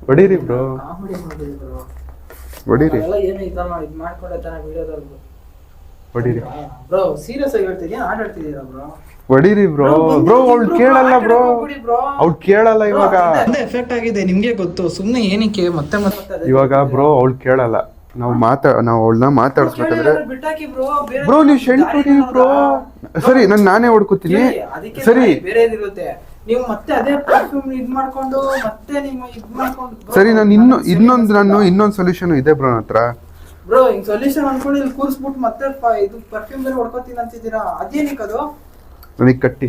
ಹೊಡೀರಿ ಬ್ರೋ, ಕಾಮಿಡಿ ಮಾಡಿದ್ರಿ ಬ್ರೋ. ಹೊಡೀರಿ. ಎಲ್ಲ ಏನು ಇದನ್ನ ಇದು ಮಾಡ್ಕೊಂಡೆ ತಾನೆ ವಿಡಿಯೋದಲ್ಲಿ ಹೊಡೀರಿ ಬ್ರೋ. ಸೀರಿಯಸ್ ಆಗಿ ಹೇಳ್ತಿದ್ಯಾ? ಆಟ ಆಡ್ತಿದ್ದೀರಾ ಬ್ರೋ? ಹೊಡೀರಿ ಬ್ರೋ. ಬ್ರೋ ಅವ್ಳು ಕೇಳಲ್ಲ ಬ್ರೋ, ಅವ್ಳು ಕೇಳಲ್ಲ ಇವಾಗ. ಎಫೆಕ್ಟ್ ಆಗಿದೆ ನಿಮ್ಗೆ ಗೊತ್ತು. ಸುಮ್ಮನೆ ಏನಕ್ಕೆ ಮತ್ತೆ ಮತ್ತೆ ಇವಾಗ ಬ್ರೋ ಅವ್ಳು ಕೇಳಲ್ಲ. ನಾವು ಅವಳನ್ನ ಮಾತಾಡಿಸ್ಬೇಕಂದ್ರೆ ಬಿಟ್ಟಾಕಿ ಬ್ರೋ. ಬ್ರೋ ನೀವು ಶಂಟ್ ಹೊಡೀರಿ ಬ್ರೋ. ಸರಿ, ನಾನೇ ಹೊಡ್ಕೋತೀನಿ. ಸರಿ ಬೇರೆ ಇರುತ್ತೆ. ನೀವು ಮತ್ತೆ ಅದೇ ಪರ್ಫ್ಯೂಮ್ ಇದ್ ಮಾಡ್ಕೊಂಡು ಮತ್ತೆ ನೀವು ಇದ್ ಮಾಡ್ಕೊಂಡು. ಸರಿ, ನಾನು ಇನ್ನೊಂದು ಸೊಲ್ಯೂಷನ್ ಇದೆ ಬ್ರೋ ನನ್ನ ಹತ್ರ. ಬ್ರೋ ಹಿಂಗ್ ಸೊಲ್ಯೂಷನ್ ಅನ್ಕೊಂಡು ಇಲ್ಲಿ ಕೂರಿಸ್ಬಿಟ್ಟು ಮತ್ತೆ ಇದು ಪರ್ಫ್ಯೂಮ್ ಬೇರೆ ಹೊಡ್ಕೋತೀನಿ ಅಂತಿದ್ದೀರಾ. ಅದೇನಿಕ್ ಅದು? ನನಗೆ ಕಟ್ಟಿ.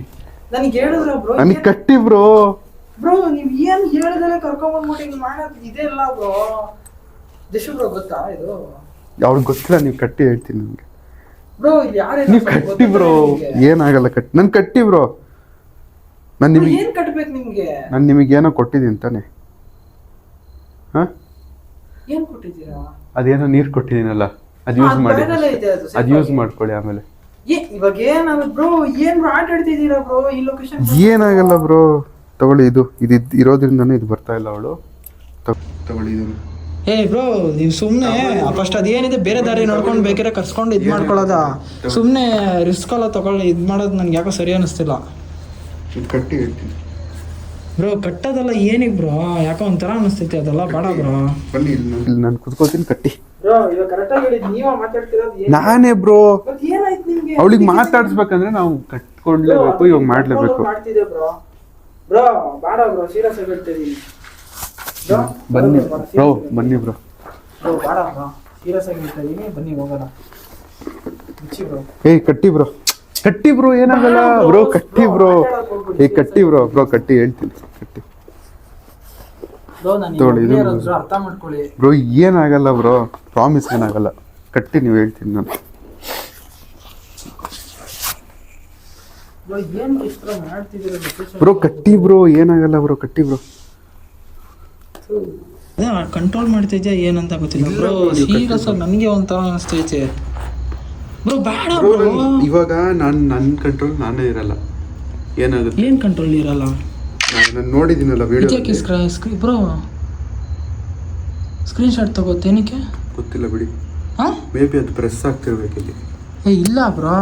ನನಗೆ ಹೇಳಿದ್ರ ಬ್ರೋ? ನನಗೆ ಕಟ್ಟಿ ಬ್ರೋ. ಬ್ರೋ ನೀವ್ ಏನ್ ಹೇಳಿದ್ರೆ ಕರ್ಕೊಂಡ್ಬಂದ್ಬಿಟ್ಟು ಹಿಂಗ್ ಮಾಡೋದು ಇದೆ ಇಲ್ಲ ಬ್ರೋ. ಜಶು ಬ್ರೋ ಗೊತ್ತಾ ಇದು? ಅವ್ರಿಗೆ ಗೊತ್ತಿಲ್ಲ, ನೀವು ಕಟ್ಟಿ ಹೇಳ್ತೀನಿ ನನಗೆ. ಬ್ರೋ ಇಲ್ಲಿ ಯಾರು ನೀವು ಕಟ್ಟಿ ಬ್ರೋ, ಏನಾಗಲ್ಲ ಕಟ್ಟಿ. ನನ್ ಕಟ್ಟಿ ಬ್ರೋ. ನಾನು ನಿಮಗೆ ಏನ್ ಕಟ್ಬೇಕು ನಿಮ್ಗೆ? ನಾನು ನಿಮಗೆ ಏನೋ ಕೊಟ್ಟಿದ್ದೀನಿ ತಾನೆ? ಹಾ, ಏನ್ ಕೊಟ್ಟಿದ್ದೀರಾ? ಅದೇನೋ ನೀರು ಕೊಟ್ಟಿದ್ದೀನಲ್ಲ, ಅದು ಯೂಸ್ ಮಾಡಿ. ಅದು ಯೂಸ್ ಮಾಡ್ಕೊಳ್ಳಿ ಆಮೇಲೆ. ಇವಾಗ ಏನಾಗ ಬ್ರೋ? ಏನ್ ಬ್ರೋ ಆಟ ಆಡ್ತಿದ್ದೀರಾ ಬ್ರೋ? ಈ ಲೊಕೇಶನ್ ಏನಾಗಲ್ಲ ಬ್ರೋ, ತಗೊಳ್ಳಿ. ಇದು ಇರೋದ್ರಿಂದನೇ ಇದು ಬರ್ತಾ ಇಲ್ಲ. ಅವಳು ತಗೊಳ್ಳಿ ಇದನ್ನು. ಏ ಬ್ರೋ ನೀವು ಸುಮ್ಮನೆ ಫಸ್ಟ್ ಅದೇನಿದೆ ಬೇರೆ ದಾರಿ ನೋಡ್ಕೊಂಡು ಬೇಕಾದ್ರೆ ಕರ್ಸ್ಕೊಂಡು ಇದು ಮಾಡ್ಕೊಳ್ಳೋದ. ಸುಮ್ಮನೆ ರಿಸ್ಕ್ ಎಲ್ಲ ತಗೊಳ್ಳಿ. ಇದು ಮಾಡೋದು ನನ್ಗೆ ಯಾಕೋ ಸರಿ ಅನಿಸ್ತಿಲ್ಲ ಕಟ್ಟಿ ಹೇಳ್ತೀನಿ ಬ್ರೋ. ಕಟ್ಟೋದಲ್ಲ ಏನಿಗೆ ಬ್ರೋ? ಯಾಕೋ ಒಂಥರ ಅನಿಸ್ತೈತಿ ಅದೆಲ್ಲ. ಬೇಡ ಬ್ರೋ, ಬನ್ನಿ ಇಲ್ಲಿ ನಾನು ಕುತ್ಕೋತೀನಿ. ಕಟ್ಟಿ ಬ್ರೋ. ಇವಾಗ ಕರೆಕ್ಟಾಗಿ ಹೇಳಿದ್ ನೀವ ಮಾತಾಡ್ತಿರೋದು ನಾನೇ ಬ್ರೋ. ಏನಾಯ್ತು ನಿಮ್ಗೆ? ಅವಳಿಗೆ ಮಾತಾಡ್ಸ್ಬೇಕಂದ್ರೆ ನಾವು ಕಟ್ಕೊಡ್ಲೇಬೇಕು, ಇವಾಗ ಮಾಡ್ಲೇಬೇಕು. ಮಾಡ್ತಿದ್ದೆ ಬ್ರೋ. ಬ್ರೋ ಬೇಡ ಬ್ರೋ, ಸೀರಿಯಸ್ ಆಗಿ ಹೇಳ್ತಿದ್ದೀನಿ. ಬನ್ನಿ ಬ್ರೋ, ಬನ್ನಿ ಬ್ರೋ. ಬ್ರೋ ಬೇಡ ಬ್ರೋ, ಸೀರಿಯಸ್ ಆಗಿ ಹೇಳ್ತಾ ಇದೀನಿ. ಬನ್ನಿ ಹೋಗೋಣ. ಏಯ್ ಕಟ್ಟಿ ಬ್ರೋ, ಕಟ್ಟಿ ಬ್ರೋ, ಏನಾಗಲ್ಲ ಬ್ರೋ. ಕಟ್ಟಿ ಬ್ರೋ. ಏಯ್ ಕಟ್ಟಿ ಬ್ರೋ. ಬ್ರೋ ಕಟ್ಟಿ ಹೇಳ್ತೀನಿ. ಕಟ್ಟಿ ಅರ್ಥ ಮಾಡ್ಕೊಳ್ಳಿ ಬ್ರೋ. ಏನಾಗಲ್ಲ ಬ್ರೋ, ಪ್ರಾಮಿಸ್ ಏನಾಗಲ್ಲ. ಕಟ್ಟಿ ನೀವು ಹೇಳ್ತೀನಿ ನಾನು. ಬ್ರೋ ಕಟ್ಟಿ ಬ್ರೋ, ಏನಾಗಲ್ಲ ಬ್ರೋ. ಕಟ್ಟಿ ಬ್ರೋ. ಕಂಟ್ರೋಲ್ ಮಾಡ್ತಿದ್ಯಾ ಏನಂತ ಗೊತ್ತಿಲ್ಲ ಬ್ರೋ. ಸೀರಿಯಸ್ ಆಗಿ ನನಗೆ ಒಂಥರ ಅನಿಸ್ತೈತೆ ಬ್ರೋ. ಬೇಡ ಬ್ರೋ. ಇವಾಗ ನನ್ನ ಕಂಟ್ರೋಲ್ ನಾನೇ ಇರಲ್ಲ. ಏನಾಗುತ್ತೆ? ಏನ್ ಕಂಟ್ರೋಲ್ ಇರಲ್ಲ? ನಾನು ನೋಡಿದ್ದೀನಲ್ಲ ವಿಡಿಯೋ. ಬ್ರೋ ಸ್ಕ್ರೀನ್ ಶಾಟ್ ತಗೋತೇನಕ್ಕೆ ಗೊತ್ತಿಲ್ಲ ಬಿಡಿ. ಮೇ ಬಿ ಅದು ಪ್ರೆಸ್ ಆಗ್ತಿರ್ಬೇಕು ಇಲ್ಲಿ. ಏ ಇಲ್ಲ ಬ್ರೋ.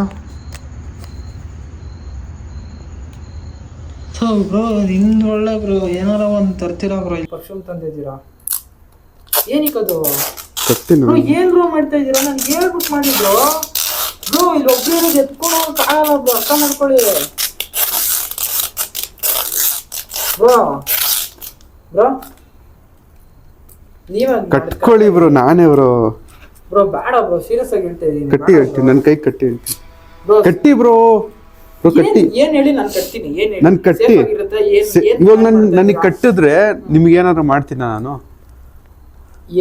ಬ್ರೋ ನಿಮ್ದು ಒಳ್ಳೆ ಬ್ರೋ. ಏನಾರ ಒಂದು ತರ್ತೀರಾ ಬ್ರೋ? ಪರ್ಫ್ಯೂಮ್ ತಂದಿದ್ದೀರಾ ಏನಕ್ಕದು? ಬ್ರೋ ಏನ್ ಬ್ರೋ ಮಾಡ್ತಾ ಇದ್ದೀರಾ? ನಾನು ಹೇಳ್ಬಿಟ್ಟು ಮಾಡಿದ್ರು ಬ್ರೋ. ಇಲ್ಲಿ ಒಬ್ಬರು ಇರೋದು ಎತ್ಕೊಂಡು ಕಾಣಲ್ಲ ಬ್ರೋ. ಅರ್ಥ ಮಾಡ್ಕೊಳ್ಳಿ ಬ್ರೋ. ಬ್ರೋ ನೀವೇ ಕಟ್ಕೊಳ್ಳಿ ಬ್ರೋ. ನಾನೇ ಬ್ರೋ. ಬ್ರೋ ಬೇಡ ಬ್ರೋ, ಸೀರಿಯಸ್ ಆಗಿ ಹೇಳ್ತಾ ಇದೀನಿ. ಕಟ್ಟಿ ಹೇಳ್ತೀನಿ, ನನ್ನ ಕೈ ಕಟ್ಟಿ ಹೇಳ್ತೀನಿ. ಕಟ್ಟಿ ಬ್ರೋ. ಬ್ರೋ ಕಟ್ಟಿ. ಏನ್ ಹೇಳಿ ನಾನು ಕಟ್ತೀನಿ. ಏನ್ ಹೇಳಿ? ನನ್ ಕಟ್ಟಿ. ಇವಾಗ ನನಗೆ ಕಟ್ಟಿದ್ರೆ ನಿಮ್ಗೆ ಏನಾದ್ರು ಮಾಡ್ತೀನ ನಾನು?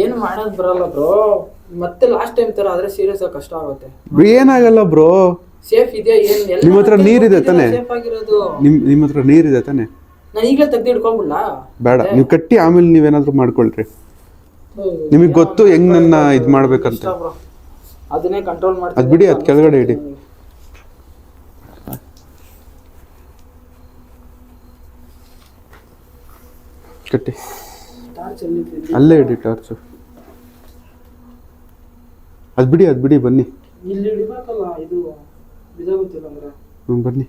ಏನು ಮಾಡೋದು ಬರಲ್ಲ ಬ್ರೋ. ಮತ್ತೆ ಲಾಸ್ಟ್ ಟೈಮ್ ತರ ಆದ್ರೆ ಸೀರಿಯಸ್ ಆಗಿ ಕಷ್ಟ ಆಗುತ್ತೆ. ಏನಾಗಲ್ಲ ಬ್ರೋ. ಸೇಫ್ ಇದೆಯಾ? ಏನ್ ನಿಮ್ಮ ಹತ್ರ ನೀರಿದೆ ತಾನೆ? ಸೇಫ್ ಆಗಿರೋದು. ನಿಮ್ಮ ಹತ್ರ ನೀರಿದೆ ತಾನೆ? ನಾನು ಈಗಲೇ ತೆಗ್ದು ಇಟ್ಕೊಂಡ್ಬಿಡ್ಲಾ? ಬೇಡ, ನೀವು ಕಟ್ಟಿ ಆಮೇಲೆ ನೀವೇನಾದ್ರೂ ಮಾಡ್ಕೊಳ್ರಿ. ನಿಮಗೆ ಗೊತ್ತು ಹೆಂಗ್ ನನ್ನ ಇದ್ ಮಾಡ್ಬೇಕಂತ. ಅದನ್ನೇ ಕಂಟ್ರೋಲ್ ಮಾಡ್ತೀನಿ. ಅದ್ ಬಿಡಿ, ಅದ್ ಕೆಳಗಡೆ ಇಡಿ. ಕಟ್ಟಿ ಟಾರ್ಚ್ ಎಲ್ಲಿ ಅಲ್ಲೇ ಇಡಿ ಟಾರ್ಚು. ಅದು ಬಿಡಿ ಬನ್ನಿ. ಇಲ್ಲಿ ಹಿಡಿಬೇಕಲ್ಲ, ಇದು ಬಿದ್ದೋಗುತ್ತಿಲ್ಲ ಅಂದ್ರೆ. ಬನ್ನಿ.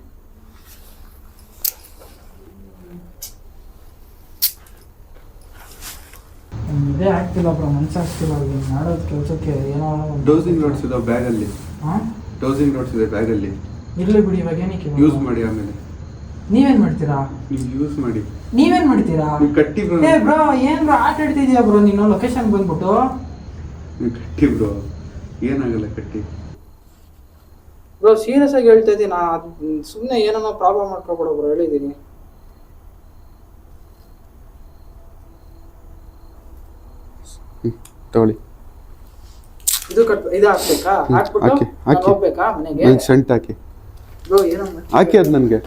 ಇದೇ ಆಗ್ತಿಲ್ಲ ಬ್ರೋ, ಮನ್ಸಾಗ್ತಿಲ್ಲ ಮಾಡೋದು ಕೆಲಸಕ್ಕೆ. ಏನೋ ಡೋಸಿಂಗ್ ನೋಟ್ಸ್ ಇದೆ ಬ್ಯಾಗಲ್ಲಿ. ಹಾಂ, ಡೋಸಿಂಗ್ ನೋಟ್ಸ್ ಇದೆ ಬ್ಯಾಗಲ್ಲಿ. ಇರ್ಲಿ ಬಿಡಿ, ಇವಾಗ ಏನಕ್ಕೆ ಯೂಸ್ ಮಾಡಿ. ಆಮೇಲೆ ನೀವೇನ್ ಮಾಡ್ತೀರಾ? ನೀವು ಯೂಸ್ ಮಾಡಿ. ನೀವೇನ್ ಮಾಡ್ತೀರಾ? ನೀವು ಕಟ್ಟಿ ಬ್ರೋ. ಏ ಬ್ರೋ, ಏನ್ ಬ್ರೋ ಆಟ ಆಡ್ತಿದ್ಯಾ ಬ್ರೋ ನೀನು? ಲೊಕೇಶನ್ ಬಂದ್ಬಿಟ್ಟು ನೀವು ಕಟ್ಟಿ ಬ್ರೋ, ಏನಾಗಲ್ಲ ಕಟ್ಟಿ ಬ್ರೋ. ಸೀರಿಯಸ್ ಆಗಿ ಹೇಳ್ತಾ ಇದ್ದೀನಿ, ಸುಮ್ಮನೆ ಏನೋ ಪ್ರಾಬ್ಲಮ್ ಮಾಡ್ಕೊಬೇಡ ಬ್ರೋ, ಹೇಳಿದ್ದೀನಿ. ತಗೊಳ್ಳಿ. ಇದು ಇದು ಹಾಕ್ಬೇಕಾ? ಹಾಕ್ಬಿಟ್ಟು ಹಾಕಿ ಹೋಗ್ಬೇಕಾ ಮನೆಗೆ? ನಂಗೆ ಸೆಂಟ್ ಹಾಕಿ ಬ್ರೋ. ಏನೋ ಹಾಕಿ ಅದು ನನಗೆ.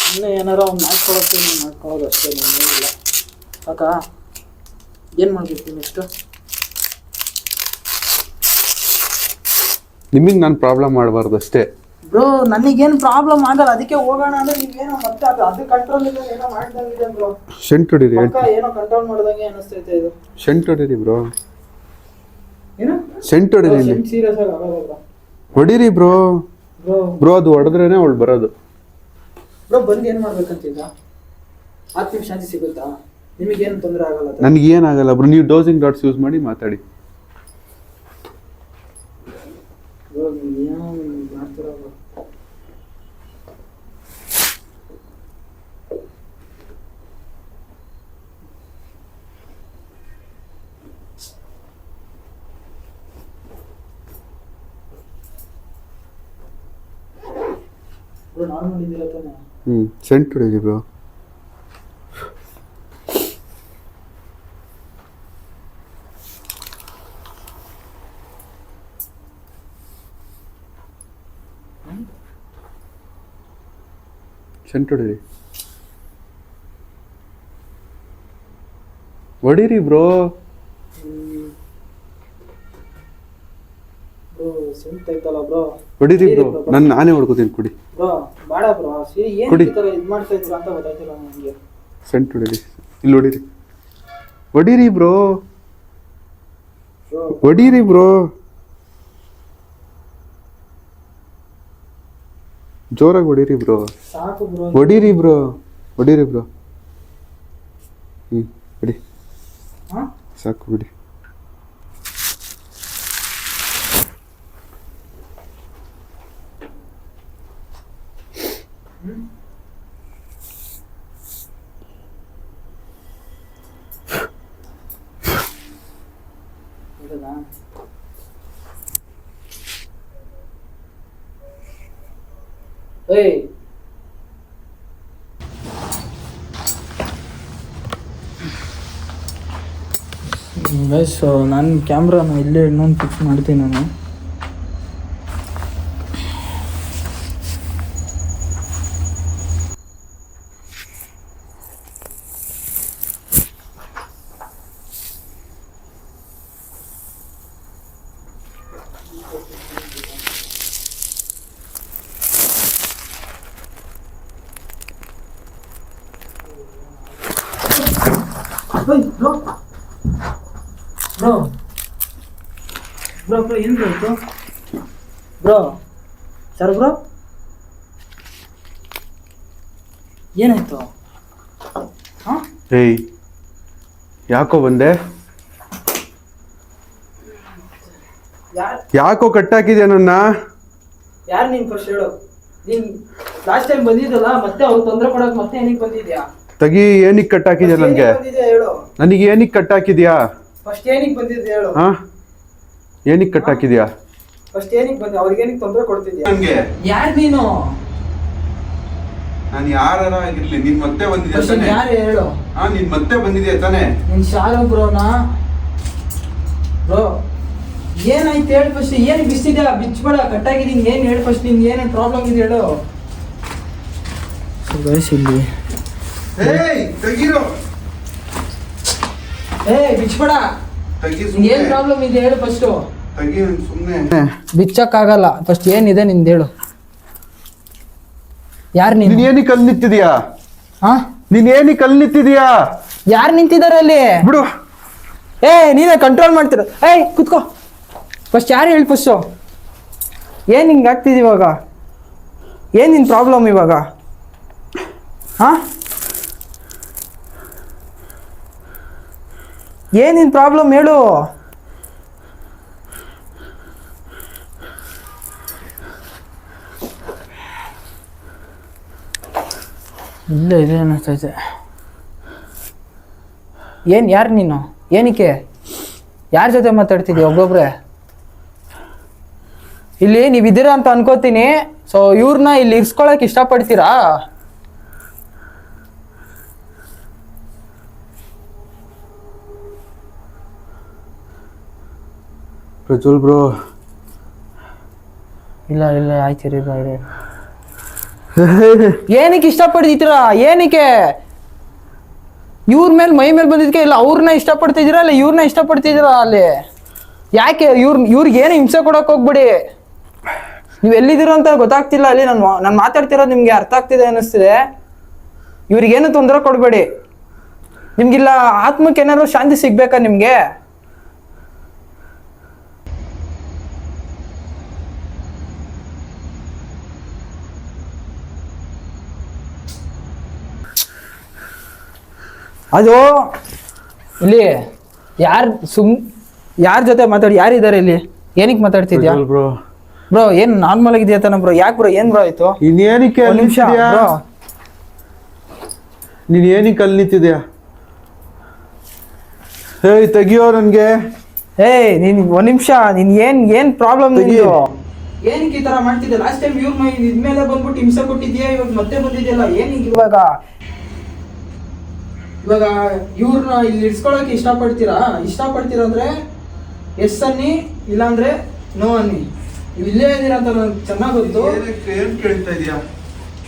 ಸುಮ್ಮನೆ ಏನಾರ ಒಂದು ಮಾಡ್ಕೊಳ್ಳೋದು ಅಷ್ಟೇ, ಏನಿಲ್ಲ. ಸಾಕಾ? ಏನು ಮಾಡಬೇಕು ನೆಕ್ಸ್ಟು? ನಿಮಗೆ ನಾನು ಪ್ರಾಬ್ಲಮ್ ಮಾಡಬಾರ್ದು ಅಷ್ಟೇ ಬ್ರೋ. ನನಗೇನು ಪ್ರಾಬ್ಲಮ್ ಆಗಲ್ಲ, ಅದಕ್ಕೆ ಹೋಗೋಣ ಅಂದ್ರೆ ನೀವೇನೋ ಮತ್ತೆ ಅದು ಕಂಟ್ರೋಲ್ ಇಲ್ಲ, ಏನೋ ಮಾಡ್ದಂಗಿದೆ ಬ್ರೋ. ಸೆಂಟ್ ಹೊಡೀರಿ. ಏನೋ ಕಂಟ್ರೋಲ್ ಮಾಡ್ದಂಗೆ ಅನಿಸ್ತೈತೆ ಇದು. ಸೆಂಟ್ ಹೊಡೀರಿ ಬ್ರೋ. ಏನು ಸೆಂಟ್ ಹೊಡೀರಿ? ಸೀರಿಯಸ್ ಆಗಿ ಆಗಲ್ಲ ಬ್ರೋ. ಹೊಡೀರಿ ಬ್ರೋ. ಬ್ರೋ ಅದು ಹೊಡೆದ್ರೇನೆ ಅವಳು ಬರೋದು. ಬ್ರೋ ಬಂದು ಏನು ಮಾಡ್ಬೇಕಂತಿದ್ದ? 10 ನಿಮಿಷ ಶಾಂತಿ ಸಿಗುತ್ತಾ? ನಿಮಗೇನು ತೊಂದರೆ ಆಗಲ್ಲ? ನನಗೇನಾಗಲ್ಲ ಬ್ರೋ, ನೀವು ಡೋಸಿಂಗ್ ಡಾಟ್ಸ್ ಯೂಸ್ ಮಾಡಿ ಮಾತಾಡಿ. ಬ್ರೋ ಏನೋ ಮಾಡ್ತೀರಾ ಬ್ರೋ? ಬ್ರೋ ನಾರ್ಮಲ್ ಇದೆಯಲ್ಲ ತಾನೆ? ಸೆಂಟ್ ಹೊಡೀರಿ ಬ್ರೋ. ಸೆಂಟ್ ಹೊಡೀರಿ. ಹೊಡೀರಿ ಬ್ರೋ. ಬ್ರೋ ಸೆಂಟ್ ಐತಲ್ಲ ಬ್ರೋ, ಹೊಡೀರಿ ಬ್ರೋ. ನಾನೇ ಹೊಡ್ಕೋತೀನಿ, ಕುಡಿ. ಬ್ರೋ ಬೇಡ ಬ್ರೋ, ಸೀರಿ ಏನು ಈ ಥರ ಇದು ಮಾಡ್ತಾ ಇದ್ದೀರಾ ಅಂತ ಗೊತ್ತಾಯ್ತಿಲ್ಲ ನನಗೆ. ಸೆಂಟ್ ಹೊಡೀರಿ. ಇಲ್ಲಿ ಹೊಡೀರಿ. ಹೊಡೀರಿ ಬ್ರೋ. ಹೊಡೀರಿ ಬ್ರೋ. ಜೋರಾಗಿ ಹೊಡೀರಿ ಬ್ರೋ. ಸಾಕು ಬ್ರೋ. ಹೊಡೀರಿ ಬ್ರೋ. ಹೊಡೀರಿ ಬ್ರೋ. ಬಿಡಿ. ಹಾಂ ಸಾಕು ಬಿಡಿ. ಏಯ್ ಗೈಸ್, ನಾನು ಕ್ಯಾಮ್ರಾನ ಇಲ್ಲೇ ಇನ್ನೊಂದು ಫಿಕ್ಸ್ ಮಾಡ್ತೀನಿ ನಾನು. ಬ್ರೋ ಬ್ರೋ ಬ್ರೋ ಬ್ರೋ ಏನು ಬೇಕು ಬ್ರೋ? ಸರ್ ಬ್ರೋ ಏನಾಯ್ತು? ಹಾಂ ಏಯ್, ಯಾಕೋ ಬಂದೆ? ಯಾಕೋ ಕಟ್ಟಾಕಿದ್ಯಾ ನನ್ನ? ಯಾರು ನೀನು ಫಸ್ಟ್ ಹೇಳು. ನೀನು ಲಾಸ್ಟ್ ಟೈಮ್ ಬಂದಿದ್ದಲ್ಲ, ಮತ್ತೆ ಅವ್ರು ತೊಂದರೆ ಕೊಡೋಕೆ ಮತ್ತೆ ಏನಕ್ಕೆ ಬಂದಿದ್ಯಾ? ತಗಿ. ಏನಕ್ಕೆ ಕಟ್ಟಾಕಿದ್ಯಾ ನನಗೆ? ಹೇಳು. ನನಗೆ ಏನಕ್ಕೆ ಕಟ್ಟಾಕಿದ್ಯಾ? ಫಸ್ಟ್ ಏನಕ್ಕೆ ಬಂದಿದ್ದೆ ಹೇಳು. ಹಾ, ಏನಕ್ಕೆ ಕಟ್ಟಾಕಿದ್ಯಾ? ಫಸ್ಟ್ ಏನಕ್ಕೆ ಬಂದೆ? ಅವ್ರಿಗೆ ಏನಕ್ಕೆ ತೊಂದರೆ ಕೊಡ್ತಿದ್ಯಾ? ನನಗೆ ಯಾರು ನೀನು? ನಾನು ಯಾರಾರ ಆಗಿರ್ಲಿ, ನೀನ್ ಮತ್ತೆ ಬಂದಿದ್ಯಾ ತಾನೆ? ಯಾರು ಹೇಳು? ಹಾ, ನೀನ್ ಮತ್ತೆ ಬಂದಿದ್ಯಾ ತಾನೆ? ನೀನ್ ಶಾರು ಬ್ರೋನಾ? ಬ್ರೋ ಏನಾಯ್ತು ಹೇಳು ಫಸ್ಟ್. ಏನು ಬಿಸ್ತಿದ್ಯಾ? ಬಿಚ್ಚಬೇಡ, ಕಟ್ಟಾಗಿದ್ದೀನಿ. ಏನು ಹೇಳು ಫಸ್ಟ್, ನಿನ್ಗೆ ಏನೇನು ಪ್ರಾಬ್ಲಮ್ ಇದೆ ಹೇಳು. ಇಲ್ಲಿ ಬಿಚ್ಚಬೇಡ. ಏನ್ ಪ್ರಾಬ್ಲಮ್ ಇದೆ ಹೇಳು ಫಸ್ಟ್. ಬಿಚ್ಚಕ್ಕಾಗಲ್ಲ. ಫಸ್ಟ್ ಏನಿದೆ ನಿಂದು ಹೇಳು. ಯಾರು ನೀನು? ಏನಕ್ಕೆ ಅಲ್ಲಿ ನಿಂತಿದ್ಯಾ? ಹಾ, ನೀನ್ ಏನಕ್ಕೆ ಅಲ್ಲಿ ನಿಂತಿದ್ಯಾ? ಯಾರು ನಿಂತಿದ್ದಾರೆ ಅಲ್ಲಿ? ಬಿಡು. ನೀನೇ ಕಂಟ್ರೋಲ್ ಮಾಡ್ತೀರ. ಕುತ್ಕೋ. ಫಸ್ಟ್ ಯಾರು ಹೇಳಿ ಫಸ್ಟು? ಏನು ಹಿಂಗೆ ಆಗ್ತಿದೆ ಇವಾಗ? ಏನು ನಿನ್ನ ಪ್ರಾಬ್ಲಮ್ ಇವಾಗ? ಹಾಂ, ಏನು ನಿನ್ನ ಪ್ರಾಬ್ಲಮ್ ಹೇಳು? ಇಲ್ಲ ಇದೆ ಅನ್ನಿಸ್ತೈತೆ. ಏನು, ಯಾರು ನೀನು? ಏನಕ್ಕೆ? ಯಾರ ಜೊತೆ ಮಾತಾಡ್ತಿದ್ದೀಯ ಒಬ್ಬೊಬ್ರೆ? ಇಲ್ಲಿ ನೀವಿದ್ದೀರಾ ಅಂತ ಅನ್ಕೋತೀನಿ. ಸೊ ಇವ್ರನ್ನ ಇಲ್ಲಿ ಇರ್ಸ್ಕೊಳಕ್ ಇಷ್ಟಪಡ್ತೀರಾ? ಪ್ರಜ್ವಲ್ ಬ್ರೋ. ಇಲ್ಲ ಇಲ್ಲ, ಆಯ್ತಿರಿ. ಏನಕ್ಕೆ ಇಷ್ಟಪಡ್ತೀರಾ? ಏನಕ್ಕೆ? ಇವ್ರ ಮೇಲೆ ಮೈ ಮೇಲೆ ಬಂದಿದ್ಕೆ ಇಲ್ಲ ಅವ್ರನ್ನ ಇಷ್ಟಪಡ್ತಿದ್ದೀರಾ ಇಲ್ಲ ಇವ್ರನ್ನ ಇಷ್ಟಪಡ್ತಿದ್ದೀರಾ? ಅಲ್ಲಿ ಯಾಕೆ ಇವ್ರಿಗೆ ಏನು ಹಿಂಸೆ ಕೊಡೋಕೆ ಹೋಗ್ಬಿಡಿ. ನೀವು ಎಲ್ಲಿದ್ದೀರೋ ಅಂತ ಗೊತ್ತಾಗ್ತಿಲ್ಲ. ಅಲ್ಲಿ ನಾನು ಮಾತಾಡ್ತಿರೋದು ನಿಮ್ಗೆ ಅರ್ಥ ಆಗ್ತಿದೆ ಅನ್ನಿಸ್ತಿದೆ. ಇವ್ರಿಗೇನು ತೊಂದರೆ ಕೊಡಬೇಡಿ. ನಿಮ್ಗಿಲ್ಲ ಆತ್ಮಕ್ಕೆ ಏನಾದ್ರು ಶಾಂತಿ ಸಿಗ್ಬೇಕಾ ನಿಮ್ಗೆ? ಅದು ಇಲ್ಲಿ ಯಾರ ಜೊತೆ ಮಾತಾಡಿ? ಯಾರಿದ್ದಾರೆ ಇಲ್ಲಿ? ಏನಕ್ಕೆ ಮಾತಾಡ್ತಿದ್ಯಾ ಬ್ರೋ? ಏನ್ ನಾರ್ಮಲ್ ಆಗಿದೆಯಾ ತಾನ ಬ್ರೋ? ಯಾಕೆ ಬ್ರೋ, ಏನ್ ಬ್ರೋ ಆಯ್ತು? ಇನ್ನೇನಕ್ಕೆ ಒಂದ್ ನಿಮಿಷ ಬ್ರೋ. ನೀನ್ ಏನಕ್ಕೆ ಅಲ್ಲಿ ನಿಂತಿದ್ಯಾ? ತೆಗಿಯೋ ನನ್ಗೆ. ನೀನ್ ಒಂದ್ ನಿಮಿಷ. ನೀನ್ ಏನ್ ಪ್ರಾಬ್ಲಮ್ ನಿಂದು? ಏನಕ್ಕೆ ಈ ತರ ಮಾಡ್ತಿದ್ದೆ? ಲಾಸ್ಟ್ ಟೈಮ್ ಇವ್ರ ಇದ್ಮೇಲೆ ಬಂದ್ಬಿಟ್ಟು ಹಿಂಸೆ ಕೊಟ್ಟಿದ್ಯಾ, ಇವಾಗ ಮತ್ತೆ ಬಂದಿದ್ಯಲ್ಲ, ಏನಕ್ಕೆ ಇವಾಗ ಇವ್ರನ್ನ ಇಲ್ಲಿ ಇಡ್ಸ್ಕೊಳಕ್ಕೆ ಇಷ್ಟಪಡ್ತೀರಾ ಅಂದ್ರೆ ಎಸ್ ಅನ್ನಿ, ಇಲ್ಲಾಂದ್ರೆ ನೋ ಅನ್ನಿ. ನೀವು ಇಲ್ಲೇ ಇದ್ದೀರಾ ಅಂತ ನನಗೆ ಚೆನ್ನಾಗಿ ಗೊತ್ತು. ಏನ್ ಕೇಳ್ತಾ ಇದೀಯಾ?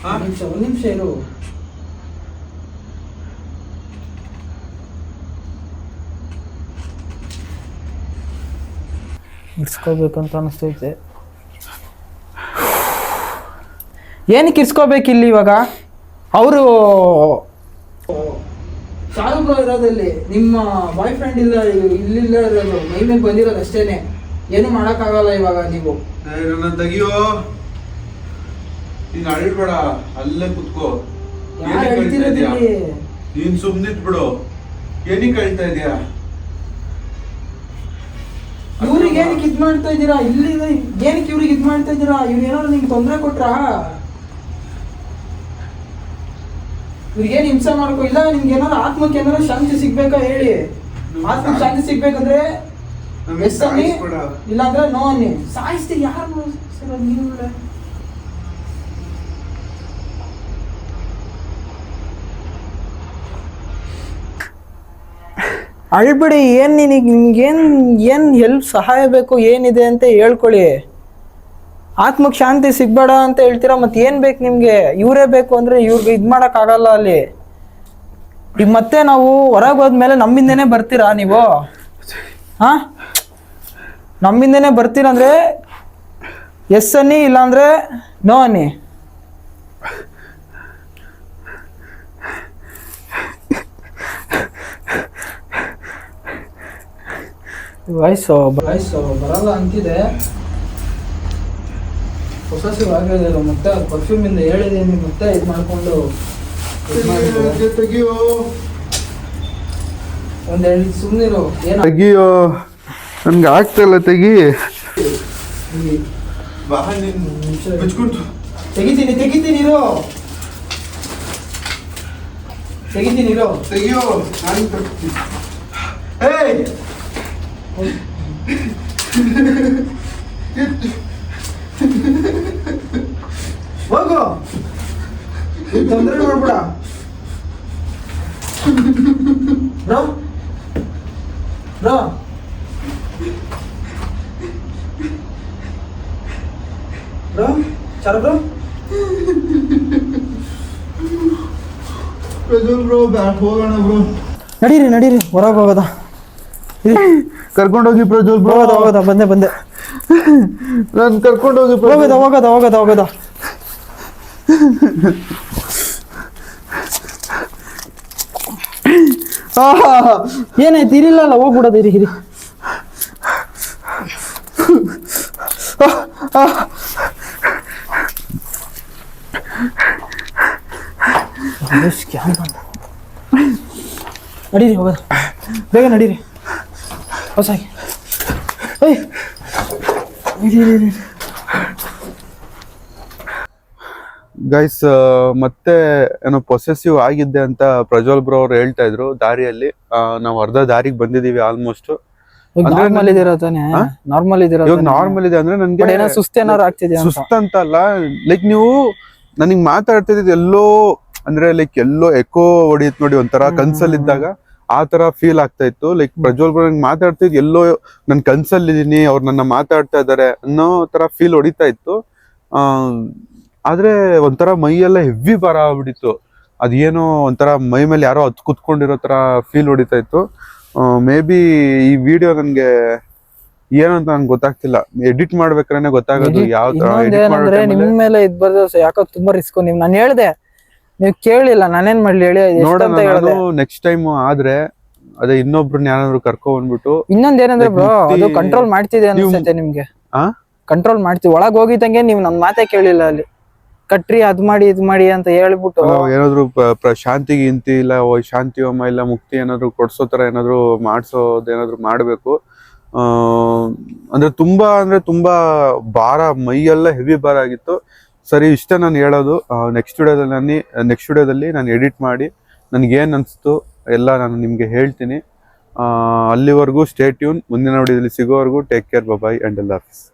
ಒಂದ್ ನಿಮಿಷ ಇರು. ಇಡ್ಸ್ಕೋಬೇಕಂತ ಅನಿಸ್ತೈತೆ. ಏನಕ್ಕೆ ಇರ್ಸ್ಕೋಬೇಕಿಲ್ಲಿ ಇವಾಗ? ಅವರು ಶಾರುಖ್ ಬ್ರೋ ಇರೋದಲ್ಲಿ ನಿಮ್ಮ ಬಾಯ್ ಫ್ರೆಂಡ್ ಇಲ್ಲಿಲ್ಲ ಇರೋದು, ಮೈ ಮೇಲೆ ಬಂದಿರೋದು ಅಷ್ಟೇನೆ. ಏನು ಮಾಡೋಕ್ಕಾಗಲ್ಲ ಇವಾಗ ನೀವು. ನನ್ನ ತೆಗಿಯೋ. ನೀನ್ ಅಳ್ಬೇಡ, ಅಲ್ಲೇ ಕುತ್ಕೋ. ನೀನ್ ಸುಮ್ನಿತ್ ಬಿಡು. ಏನಕ್ಕೆ ಹೇಳ್ತಾ ಇದೀಯಾ? ಇವ್ರಿಗೆ ಏನಕ್ಕೆ ಇದ್ ಮಾಡ್ತಾ ಇದ್ದೀರಾ? ಇಲ್ಲಿ ಏನಕ್ಕೆ ಇವ್ರಿಗೆ ಇದ್ ಮಾಡ್ತಾ ಇದ್ದೀರಾ? ಇವ್ರು ಏನಾದ್ರು ನಿಮ್ಗೆ ತೊಂದರೆ ಕೊಟ್ರಾ? ಇವ್ರಿಗೇನು ಹಿಂಸೆ ಮಾಡ್ಕೋ ಇಲ್ಲ. ನಿಮ್ಗೆ ಏನಾದ್ರು ಆತ್ಮಕ್ಕೆ ಏನಾದ್ರು ಶಾಂತಿ ಸಿಗ್ಬೇಕಾ ಹೇಳಿ? ಆತ್ಮಕ್ಕೆ ಶಾಂತಿ ಸಿಗ್ಬೇಕಂದ್ರೆ ಎಸ್ ಅನ್ನಿ, ಇಲ್ಲಾಂದ್ರೆ ನೋ ಅನ್ನಿ. ಸಾಯಿಸ್ತೀರಿ ಯಾರು ನೀವು? ಅಳ್ಬಿಡಿ. ನಿಮ್ಗೇನು ಹೆಲ್ಪ್ ಸಹಾಯ ಬೇಕು, ಏನಿದೆ ಅಂತ ಹೇಳ್ಕೊಳ್ಳಿ. ಆತ್ಮಕ್ಕೆ ಶಾಂತಿ ಸಿಗ್ಬೇಡ ಅಂತ ಹೇಳ್ತೀರಾ, ಮತ್ತೆ ಏನ್ ಬೇಕು ನಿಮ್ಗೆ? ಇವರೇ ಬೇಕು ಅಂದ್ರೆ ಇವ್ರಿಗೆ ಇದ್ ಮಾಡಕ್ ಆಗಲ್ಲ ಅಲ್ಲಿ. ಈಗ ಮತ್ತೆ ನಾವು ಹೊರಗೆ ಹೋದ್ಮೇಲೆ ನಮ್ಮಿಂದನೇ ಬರ್ತೀರಾ ನೀವು? ಹಾ, ನಮ್ಮಿಂದನೇ ಬರ್ತೀರಂದ್ರೆ ಎಸ್ ಅನ್ನಿ, ಇಲ್ಲಾಂದ್ರೆ ನೋ ಅನ್ನಿ. ವಾಯ್ಸು ಬರಲ್ಲ ಅಂತಿದೆ. ಹೊಸಸಿವ್ ಆಗಿಲ್ಲ, ಮತ್ತೆ ಪರ್ಫ್ಯೂಮ್ ಇಂದ ಹೇಳಿದೀನಿ, ಮತ್ತೆ ಇದು ಮಾಡ್ಕೊಂಡು ತೆಗಿಯೋ. ಒಂದೆರಡು ಸುಮ್ಮನಿರು. ಏನು ತೆಗಿಯೋ, ನನ್ಗೆ ಆಗ್ತಿಲ್ಲ. ತೆಗಿ. ತೆಗಿತೀನಿ ಇರೋ. ತೆಗಿಯೋ. ಹೋಗು, ತೊಂದರೆ ಮಾಡ್ಬೇಡ ಬ್ರೋ. ಬ್ರೋ ಬ್ರೋ ಚಾರ ಬ್ರೋ. ಪ್ರಜ್ವಲ್ ಬ್ರೋ, ಹೋಗೋಣ ಬ್ರೋ. ನಡೀರಿ ಹೊರಗೆ ಹೋಗೋದ. ಕರ್ಕೊಂಡೋಗಿ ಪ್ರಜ್ವಲ್ ಬ್ರೋ. ಹೋಗೋದ ಬಂದೆ. ನಾನು ಕರ್ಕೊಂಡೋಗಿ ಹೋಗೋದ. ಏನಾಯ್ತು ಇರಿಲ್ಲ ಹೋಗ್ಬಿಡೋದು ಇರಿ ಇರಿ ನಡೀರಿ ಹೋಗೋದು ಬೇಗ ನಡೀರಿ ಹೊಸಾಗಿ ಗೈಸ್ ಮತ್ತೆ ಏನೋ ಪೊಸೆಸಿವ್ ಆಗಿದ್ದೆ ಅಂತ ಪ್ರಜ್ವಲ್ ಬ್ರೋ ಅವ್ರು ಹೇಳ್ತಾ ಇದ್ರು ದಾರಿಯಲ್ಲಿ. ನಾವು ಅರ್ಧ ದಾರಿಗೆ ಬಂದಿದೀವಿ ಆಲ್ಮೋಸ್ಟ್. ನಾರ್ಮಲ್ ಇದೀರ ತಾನೆ ನಾರ್ಮಲ್ ಇದೀರ ಇವಾಗ ನಾರ್ಮಲ್ ಇದೆ ಅಂದ್ರೆ ನನ್ಗೆ ಏನೋ ಸುಸ್ತೇನಾರು ಆಗ್ತಿದ್ಯಾ ಸುಸ್ತಂತ ಅಲ್ಲ, ಲೈಕ್ ನೀವು ನನಗ್ ಮಾತಾಡ್ತಿದ್ ಎಲ್ಲೋ ಅಂದ್ರೆ ಲೈಕ್ ಎಲ್ಲೋ ಎಕೋ ಹೊಡಿಯತ್ ನೋಡಿ, ಒಂಥರ ಕನ್ಸಲ್ಲಿದ್ದಾಗ ಆ ತರ ಫೀಲ್ ಆಗ್ತಾ ಇತ್ತು. ಲೈಕ್ ಪ್ರಜ್ವಲ್ ಬ್ರೋ ನಂಗೆ ಮಾತಾಡ್ತಿದ್ ಎಲ್ಲೋ ನನ್ ಕನ್ಸಲ್ಲಿದೀನಿ, ಅವ್ರು ನನ್ನ ಮಾತಾಡ್ತಾ ಇದಾರೆ ಅನ್ನೋ ತರ ಫೀಲ್ ಹೊಡಿತಾ ಇತ್ತು. ಆದ್ರೆ ಒಂಥರ ಮೈಯೆಲ್ಲ ಹೆವಿ ಭಾರ ಆಗ್ಬಿಟ್ಟಿತ್ತು. ಅದೇನೋ ಒಂಥರ ಮೈ ಮೇಲೆ ಯಾರೋ ಹತ್ ಕುತ್ಕೊಂಡಿರೋ ತರ ಫೀಲ್ ಹೊಡಿತಾ ಇತ್ತು. ಮೇ ಬಿ ಈ ವಿಡಿಯೋ ನನ್ಗೆ ಏನು ಅಂತ ನನ್ಗೆ ಗೊತ್ತಾಗ್ತಿಲ್ಲ. ಎಡಿಟ್ ಮಾಡ್ಬೇಕಾದ್ರೆ ಗೊತ್ತಾಗೋದು ಯಾವ ತರ. ನಿಮ್ ಮೇಲೆ ಇದ್ ಬರ್ದು ಯಾಕೋ ತುಂಬಾ ರಿಸ್ಕ್. ನಾನು ಹೇಳ್ದೆ ನೀವ್ ಕೇಳಿಲ್ಲ, ನಾನೇನ್ ಮಾಡ್ಲಿ ಹೇಳಿ. ನೋಡೋಣ ನೆಕ್ಸ್ಟ್ ಟೈಮ್ ಆದ್ರೆ ಅದೇ ಇನ್ನೊಬ್ರನ್ನ ಯಾರಾದ್ರೂ ಕರ್ಕೊ ಬಂದ್ಬಿಟ್ಟು. ಇನ್ನೊಂದ್ ಏನಂದ್ರೆ ಬ್ರೋ ಅದು ಕಂಟ್ರೋಲ್ ಮಾಡ್ತಿದೆ ಅನ್ಸುತ್ತೆ ನಿಮ್ಗೆ. ಕಂಟ್ರೋಲ್ ಮಾಡ್ತೀವಿ ಒಳಗ್ ಹೋಗಿದ್ದಂಗೆ ನೀವ್ ನನ್ ಮಾತೇ ಕೇಳಿಲ್ಲ. ಅಲ್ಲಿ ಕಟ್ರಿ ಅದ್ ಮಾಡಿ ಇದ್ ಮಾಡಿ ಅಂತ ಹೇಳ್ಬಿಟ್ಟು ಏನಾದ್ರು ಶಾಂತಿಗೆ ಇಂತಿ ಇಲ್ಲ ಶಾಂತಿ ಹೋಮ ಇಲ್ಲ ಮುಕ್ತಿ ಏನಾದ್ರು ಕೊಡ್ಸೋ ತರ ಏನಾದ್ರು ಮಾಡ್ಸೋದೇನಾದ್ರು ಮಾಡ್ಬೇಕು. ಅಂದ್ರೆ ತುಂಬಾ ಭಾರ, ಮೈಯೆಲ್ಲ ಹೆವಿ ಭಾರ ಆಗಿತ್ತು. ಸರಿ, ಇಷ್ಟ ನಾನು ಹೇಳೋದು. ನೆಕ್ಸ್ಟ್ ವಿಡಿಯೋದಲ್ಲಿ ನಾನು ಎಡಿಟ್ ಮಾಡಿ ನನ್ಗೇನ್ ಅನ್ಸ್ತು ಎಲ್ಲ ನಾನು ನಿಮ್ಗೆ ಹೇಳ್ತೀನಿ. ಅಲ್ಲಿವರೆಗೂ ಸ್ಟೇ ಟ್ಯೂನ್. ಮುಂದಿನ ವಿಡಿಯೋದಲ್ಲಿ ಸಿಗೋವರೆಗೂ ಟೇಕ್ ಕೇರ್, ಬಾಯ್ ಅಂಡ್ ಅಲ್ಲಾಹ್ ಹಾಫಿಸ್.